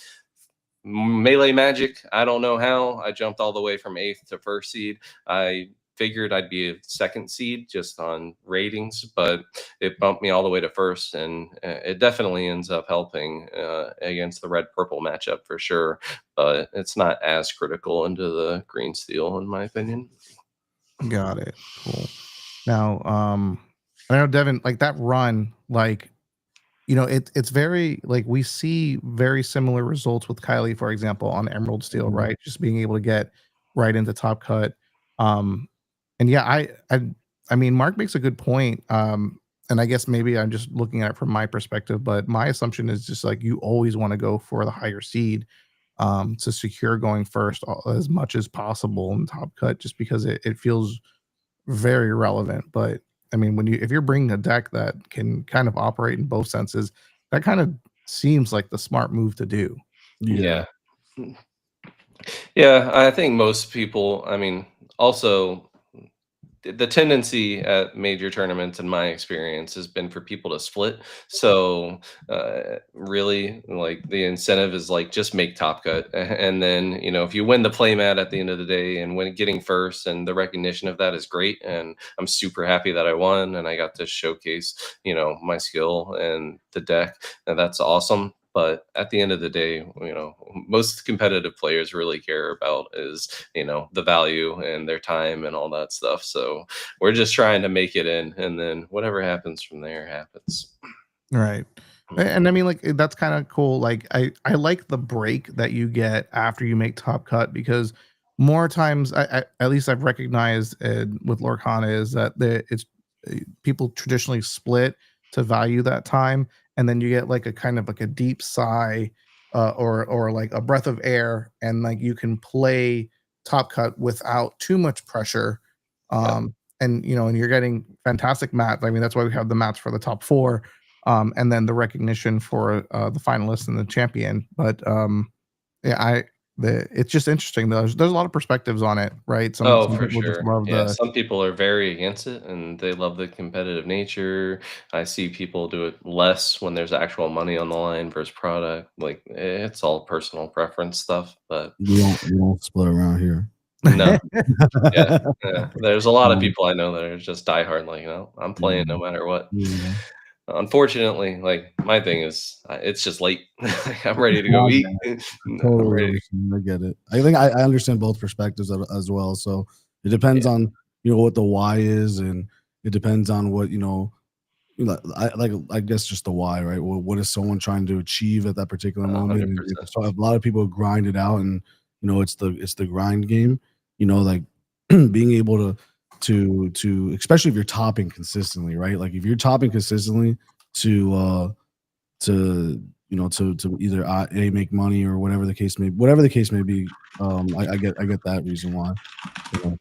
Melee Magic, I don't know how. I jumped all the way from 8th to first seed. I figured I'd be a 2nd seed just on ratings, but it bumped me all the way to first, and it definitely ends up helping against the red purple matchup for sure. But it's not as critical into the green steel, in my opinion.
Got it. Cool. Now, I know Devin, like that run, like it's very like we see very similar results with Kylie, for example, on Emerald Steel,
Mhm.
right? Just being able to get right into Top Cut. Um, and yeah, I mean, Mark makes a good point. And I guess maybe I'm just looking at it from my perspective, but my assumption is just like you always want to go for the higher seed to secure going first as much as possible in Top Cut, just because it feels very relevant. But I mean, when you if you're bringing a deck that can kind of operate in both senses, that kind of seems like the smart move to do.
Yeah.
Yeah. Yeah, I think most people, I mean, also the tendency at major tournaments in my experience has been for people to split. So really like the incentive is like just make top cut and then if you win the playmat at the end of the day and when getting first and the recognition of that is great and I'm super happy that I won and I got to showcase my skill and the deck and that's awesome. But at the end of the day, most competitive players really care about is the value and their time and all that stuff. So we're just trying to make it in, and then whatever happens from there happens.
Right. And I mean, like that's kind of cool. Like I like the break that you get after you make top cut because more times, I at least I've recognized with Lorcana is that it's people traditionally split to value that time, and then you get like a kind of like a deep sigh, or like a breath of air, and like you can play top cut without too much pressure.
Yeah.
And and you're getting fantastic mats. I mean, that's why we have the mats for the top four, and then the recognition for the finalists and the champion. But yeah, it's just interesting. There's a lot of perspectives on it, right?
Oh,
Some
for
people just
sure.
love
Yeah,
the
some people are very against it and they love the competitive nature. I see people do it less when there's actual money on the line versus product. Like it's all personal preference stuff, but
We don't split around here.
no. Yeah, yeah. There's a lot of
Um,
people I know that are just diehard, like, I'm playing
yeah,
no matter what.
yeah.
Unfortunately, like, my thing is, it's just late. Like, I'm ready to
No,
go
I
eat.
get it. I
I'm
totally
ready.
understand. I get it. I think I understand both perspectives as well. So it depends
Yeah,
on what the why is, and it depends on what I guess just the why, right? What is someone trying to achieve at that particular moment? And if
100%.
so, if a lot of people grind it out, and it's the grind game. Like being able to especially if you're topping consistently, right? Like if you're topping consistently to to either make money or whatever the case may be. I get that reason why. So,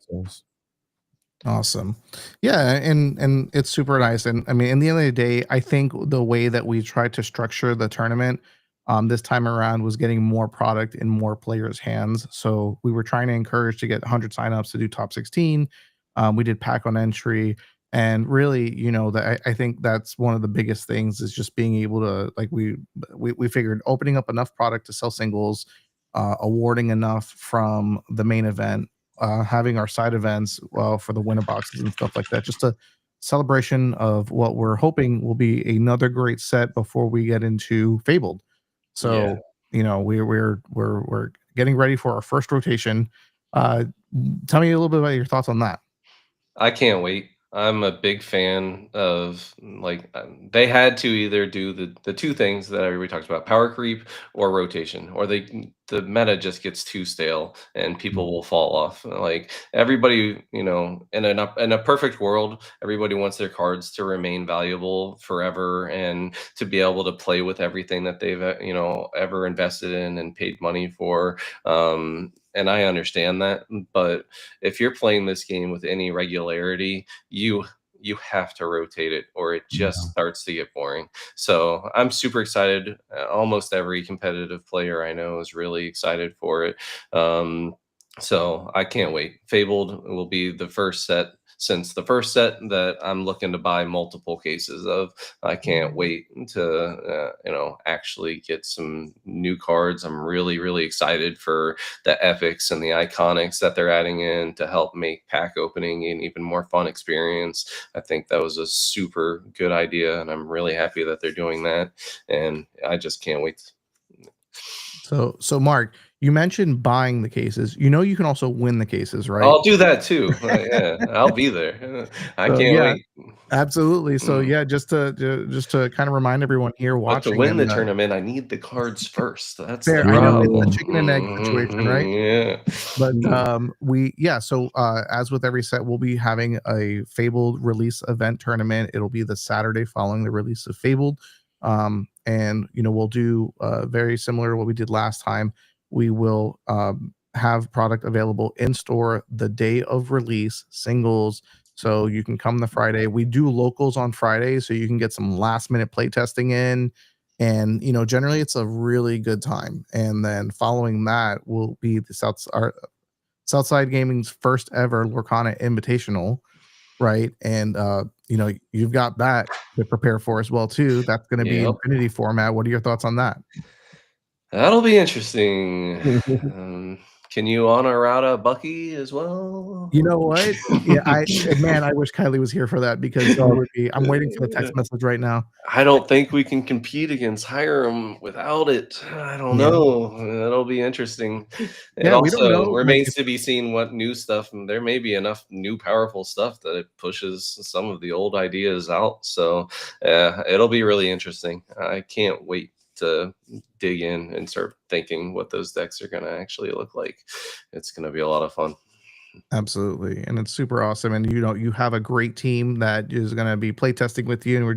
Awesome. Yeah, and it's super nice. And I mean, in the end of the day, I think the way that we tried to structure the tournament this time around was getting more product in more players' hands. So we were trying to encourage to get 100 signups to do top 16. We did pack on entry, and really, that I think that's one of the biggest things is just being able to like we figured opening up enough product to sell singles, awarding enough from the main event, having our side events for the winter boxes and stuff like that. Just a celebration of what we're hoping will be another great set before we get into Fabled.
Yeah.
So we're getting ready for our first rotation. Uh, Tell me a little bit about your thoughts on that.
I can't wait. I'm a big fan of like they had to either do the two things that everybody talks about, power creep or rotation, or the meta just gets too stale and people will fall off. Like everybody, in a perfect world, everybody wants their cards to remain valuable forever and to be able to play with everything that they've ever invested in and paid money for. And I understand that, but if you're playing this game with any regularity, you have to rotate it or it just
yeah.
starts to get boring. So I'm super excited. Almost every competitive player I know is really excited for it. So I can't wait. Fabled will be the first set since the first set that I'm looking to buy multiple cases of. I can't wait to actually get some new cards. I'm really really excited for the epics and the iconics that they're adding in to help make pack opening an even more fun experience. I think that was a super good idea, and I'm really happy that they're doing that. And I just can't wait.
So Mark, you mentioned buying the cases. You know you can also win the cases, right?
I'll do that too. Yeah, I'll be there. I
So
can't
yeah,
wait.
absolutely. So
Mm.
yeah, just to kind of remind everyone here
But to
watching
win the
and
tournament, I need the cards first. That's the
fair. I know it's the
True.
problem.
chicken and egg situation, right?
Yeah.
But we yeah, so as with every set, we'll be having a Fabled release event tournament. It'll be the Saturday following the release of Fabled. And we'll do very similar to what we did last time. We will have product available in store the day of release, singles. So you can come the Friday. We do locals on Friday, so you can get some last minute play testing in. And generally it's a really good time. And then following that will be the Southside Gaming's first ever Lorcana Invitational, right? And you've got that to prepare for as well too. That's going to be
Yep.
Infinity format. What are your thoughts on that?
That'll be interesting. Um, can you honor out a Bucky as
You
well?
know what? Yeah, man, I wish Kylie was here for that because he would be. I'm waiting for the text message right now.
I don't think we can compete against Hiram without it. I don't
Yeah,
know. That'll be interesting. And
yeah, we don't
also
know. Like,
remains to be seen what new stuff, and there may be enough new powerful stuff that it pushes some of the old ideas out. So it'll be really interesting. I can't wait to dig in and start thinking what those decks are going to actually look like. It's going to be a lot of fun.
absolutely, and it's super awesome. And you have a great team that is going to be playtesting with you, and we're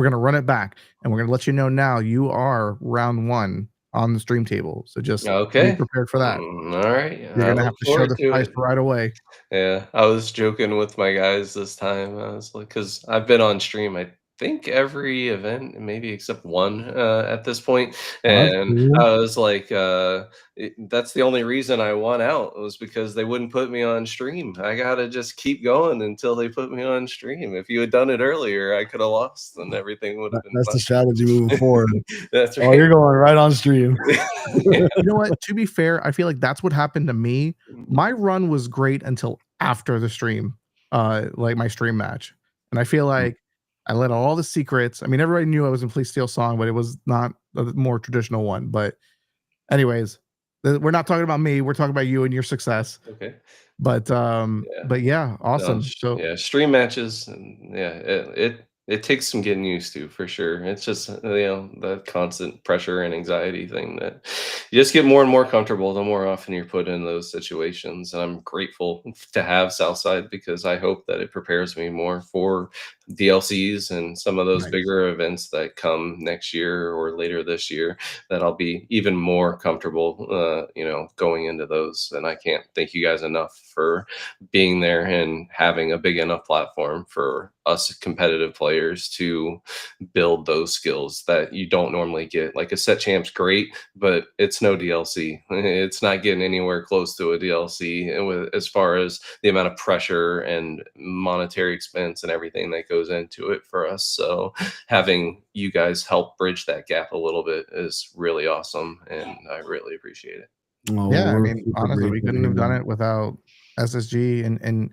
gonna run it back, and we're gonna let you know now you are round one on the stream table. So just be
Okay.
prepared for that.
All right.
You're
I
gonna have
look
to show
forward
the
to
spice
it.
right away.
Yeah, I was joking with my guys this time. I was like, because I've been on stream, I think every event, maybe except one at this point.
Oh, that's
And
cool.
I was like, that's the only reason I won out was because they wouldn't put me on stream. I got to just keep going until they put me on stream. If you had done it earlier, I could have lost and everything would have been
That's the strategy moving forward.
fine. That's
Oh,
right.
you're going right on stream.
Yeah.
You know what? To be fair, I feel like that's what happened to me. My run was great until after the stream, like my stream match. And I feel like I let all the secrets. I mean, everybody knew I was in Please Steal Song, but it was not a more traditional one. But anyways, we're not talking about me. We're talking about you and your success.
Okay. Yeah.
But yeah,
No,
awesome. So
yeah, stream matches, and yeah, it takes some getting used to for sure. It's just the constant pressure and anxiety thing that you just get more and more comfortable the more often you're put in those situations. And I'm grateful to have Southside because I hope that it prepares me more for DLCs and some of those
nice.
bigger events that come next year or later this year. That I'll be even more comfortable, going into those. And I can't thank you guys enough for being there and having a big enough platform for us competitive players to build those skills that you don't normally get. Like a set champ's great, but it's no DLC. It's not getting anywhere close to a DLC as far as the amount of pressure and monetary expense and everything that goes into it for us. So having you guys help bridge that gap a little bit is really awesome, and I really appreciate it.
Oh, well,
Yeah, I
we're
mean,
super
honestly, we
grateful to
couldn't
hear
have done
that.
it without SSG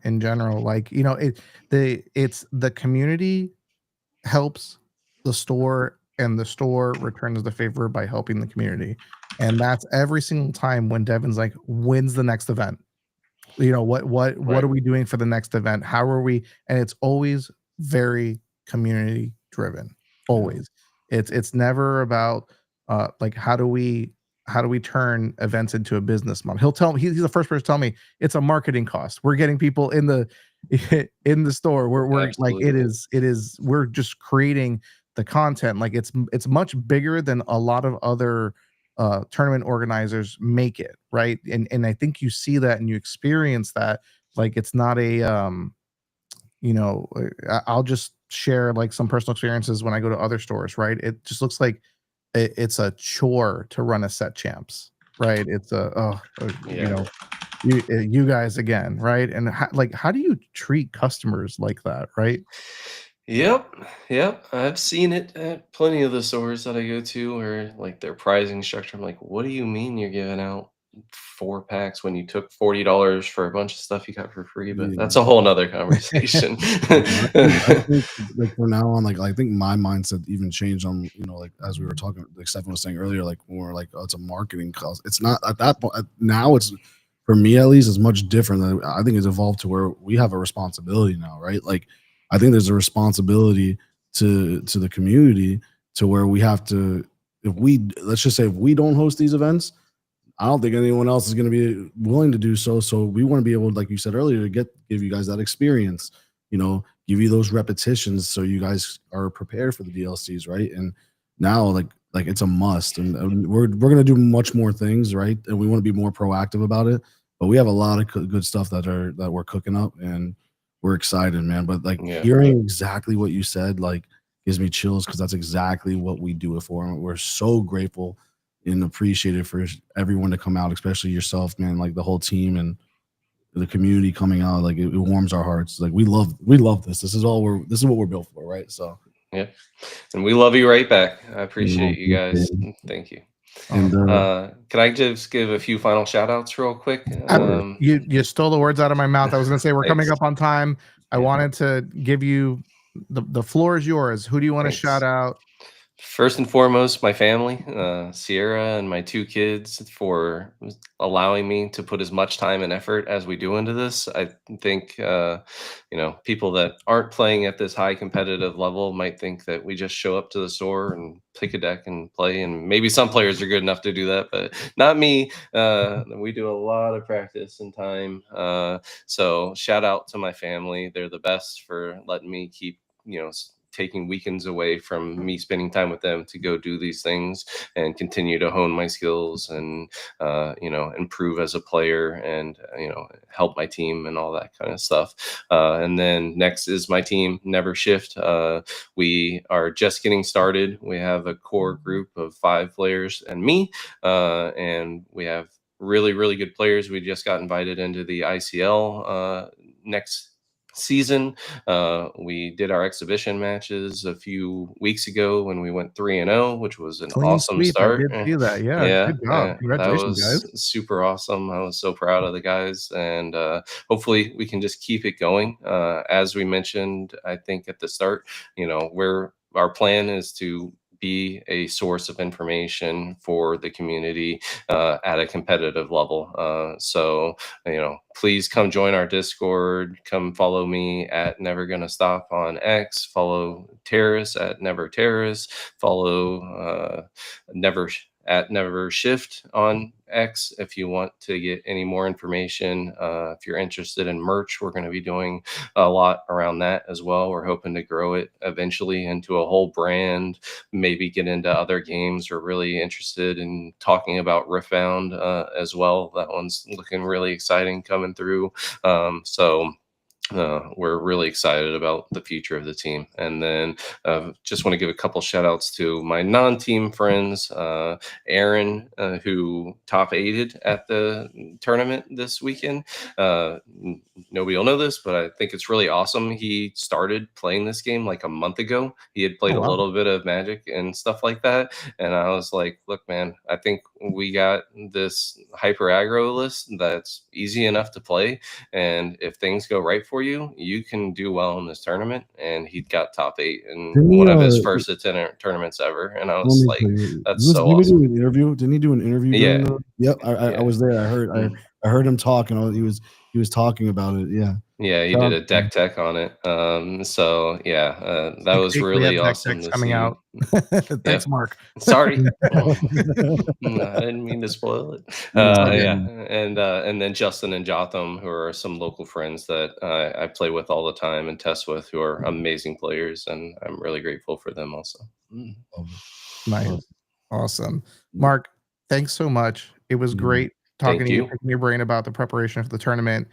in general. Like, it's the community helps the store and the store returns the favor by helping the community. And that's every single time when Devin's like, when's the next event? What
Right.
are we doing for the next event? How are we? And it's always very community driven.
Yeah.
Always. It's never about like how do we turn events into a business model. He'll tell me he's the first person to tell me it's a marketing cost. We're getting people in the in the store. We're like
Absolutely.
it is we're just creating the content. Like it's much bigger than a lot of other tournament organizers make it, right? And I think you see that and you experience that. Like it's not a I'll just share like some personal experiences when I go to other stores, right? It just looks like it's a chore to run a set champs, right? It's a
Yeah.
you guys again, right? And how do you treat customers like that, right?
Yep, yep. I've seen it at plenty of the stores that I go to where like their pricing structure. I'm like, what do you mean you're giving out 4 packs when you took $40 for a bunch of stuff you got for free, but
Yeah.
that's a whole nother conversation.
I think like from now on, like I think my mindset even changed on, you know, like as we were talking, like Stefan was saying earlier, like more like, oh, it's a marketing cost. It's not at that point. Now it's, for me at least, it's much different. I think it's evolved to where we have a responsibility now, right? Like I think there's a responsibility to the community to where we have to, if we, let's just say if we don't host these events, I don't think anyone else is going to be willing to do so. So we want to be able, like you said earlier, to give you guys that experience, you know, give you those repetitions so you guys are prepared for the DLCs, right? And now, like it's a must, and we're going to do much more things, right? And we want to be more proactive about it. But we have a lot of good stuff that we're cooking up, and we're excited, man. But like
Yeah.
hearing exactly what you said, like gives me chills because that's exactly what we do it for, and we're so grateful and appreciated for everyone to come out, especially yourself, man, like the whole team and the community coming out. Like it warms our hearts. Like we love this. This is what we're built for, right? So
Yeah. And we love you right back. I
you
appreciate
know,
you guys. Thank you.
and
Can I just give a few final shout outs real quick?
You stole the words out of my mouth. I was going to say we're coming
Thanks.
up on time. I
Yeah.
wanted to give you the floor is yours. Who do you want to
Thanks.
shout out?
First and foremost, my family, Sierra and my 2 kids, for allowing me to put as much time and effort as we do into this. I think, you know, people that aren't playing at this high competitive level might think that we just show up to the store and pick a deck and play. And maybe some players are good enough to do that, but not me. We do a lot of practice and time. So shout out to my family. They're the best for letting me keep, you know, taking weekends away from me spending time with them to go do these things and continue to hone my skills and you know, improve as a player and you know, help my team and all that kind of stuff. And then next is my team, Never Shift. We are just getting started. We have a core group of 5 players and me, and we have really good players. We just got invited into the ICL next season. We did our exhibition matches a few weeks ago when we went 3-0, which was an
Clean
awesome
sweep. I
start.
did see that. Yeah,
Yeah,
good job.
that
Congratulations,
was
guys.
super awesome. I was so proud of the guys, and hopefully we can just keep it going. As we mentioned, I think at the start, you know, where our plan is to be a source of information for the community at a competitive level. So, you know, please come join our Discord. Come follow me at Never Gonna Stop on X. Follow Terrace at Never Terrace. Follow Never Shift on X if you want to get any more information. If you're interested in merch, we're going to be doing a lot around that as well. We're hoping to grow it eventually into a whole brand, maybe get into other games. We're really interested in talking about Riftbound as well. That one's looking really exciting coming through. So we're really excited about the future of the team. And then just want to give a couple shout outs to my non-team friends, Aaron, who top aided at the tournament this weekend. Nobody will know this, but I think it's really awesome. He started playing this game like a month ago. He had played
Oh,
a
wow.
little bit of Magic and stuff like that. And I was like, look, man, I think we got this hyper aggro list that's easy enough to play. And if things go right for you, you can do well in this tournament. And he got top 8 in one of his first tournaments ever. And I was like, that's so awesome.
An interview? Didn't he do an interview during
Yeah.
the? Yep, I was there. I heard him talk, and he was talking about it. Yeah.
Yeah, he did a deck tech on it. So yeah, that
Sneak
was
peek, we
really
have deck
awesome
techs
to
coming
see.
out.
Yep.
Thanks, Mark.
Sorry. I didn't mean to spoil it. Yeah, and then Justin and Jotham, who are some local friends that I play with all the time and test with, who are amazing players, and I'm really grateful for them also.
Nice. Awesome. Mark, thanks so much. It was great talking
Thank
to you,
you.
picking your brain about the preparation for the tournament.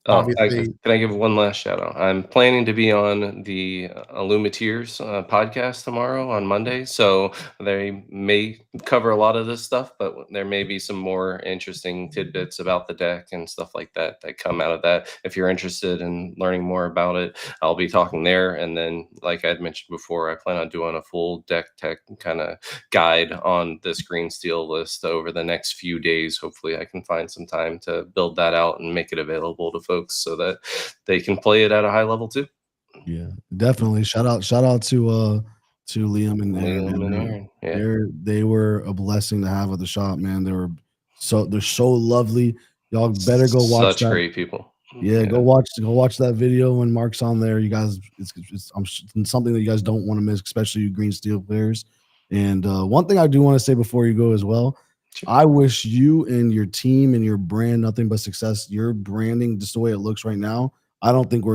Oh,
obviously.
actually, can I give one last shout out? I'm planning to be on the Illumineers podcast tomorrow on Monday, so they may cover a lot of this stuff, but there may be some more interesting tidbits about the deck and stuff like that that come out of that. If you're interested in learning more about it, I'll be talking there. And then, like I had mentioned before, I plan on doing a full deck tech kind of guide on this green steel list over the next few days. Hopefully, I can find some time to build that out and make it available to folks so that they can play it at a high level too.
Yeah, definitely. Shout out to Liam and Aaron,
Liam and
man.
Aaron, yeah,
They were a blessing to have at the shop, man. They're so lovely. Y'all better go watch
such
that.
great people.
Yeah, go watch that video when Mark's on there. You guys, it's something that you guys don't want to miss, especially you Green Steel players. And one thing I do want to say before you go as well,
Sure.
I wish you and your team and your brand nothing but success. Your branding, just the way it looks right now, I don't think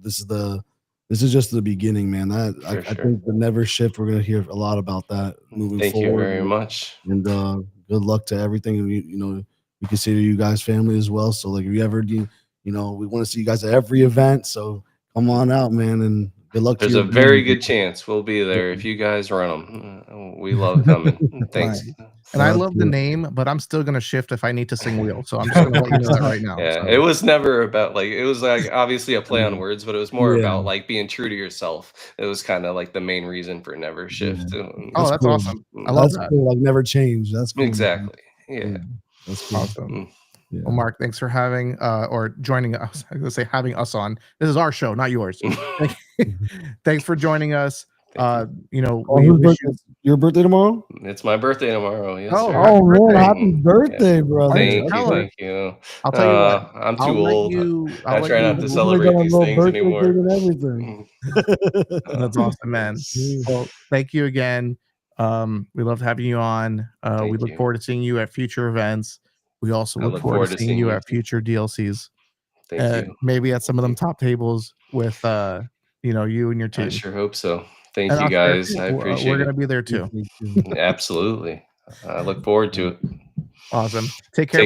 this is just the beginning, man. I
For sure.
think the never shift. We're gonna hear a lot about that moving
Thank you
forward.
very much.
And good luck to everything. And we consider you guys family as well. So like, if you ever do, we want to see you guys at every event. So come on out, man, and good luck
There's
to
a
your
very
brand.
good chance we'll be there if you guys run them. We love coming. Thanks.
And I love the name, but I'm still gonna shift if I need to sing wheel. So I'm just gonna let you know that right now.
Yeah,
So.
it was never about like it was like obviously a play on words, but it was more
Yeah.
about like being true to yourself. It was kind of like the main reason for never shift.
Oh, that's
cool.
awesome. I love
That's
that.
cool. Like never change. That's cool.
Exactly. Yeah.
That's cool.
Awesome.
Yeah.
Well, Mark, thanks for having or joining us. I was gonna say having us on. This is our show, not yours. Thanks for joining us. We wish you.
Your birthday tomorrow?
It's my birthday tomorrow. Yes,
Oh,
sir.
happy birthday.
Happy birthday, brother.
Thank you,
tell her.
thank you.
I'll tell you what.
I'm
I'll
too
let
old.
you.
I try not to
We've
celebrate
done a
these
little
things
birthday
anymore.
cake and everything.
That's awesome, man. Well, thank you again. We loved having you on. We look forward to seeing you at future events. We also look forward to seeing you at future DLCs.
Thank you.
Maybe at some of them top tables with you and your team.
I sure hope so. Thank
And
you
us there
guys.
too.
I appreciate
We're
it.
gonna be there too.
Absolutely. I look forward to it.
Awesome. Take care.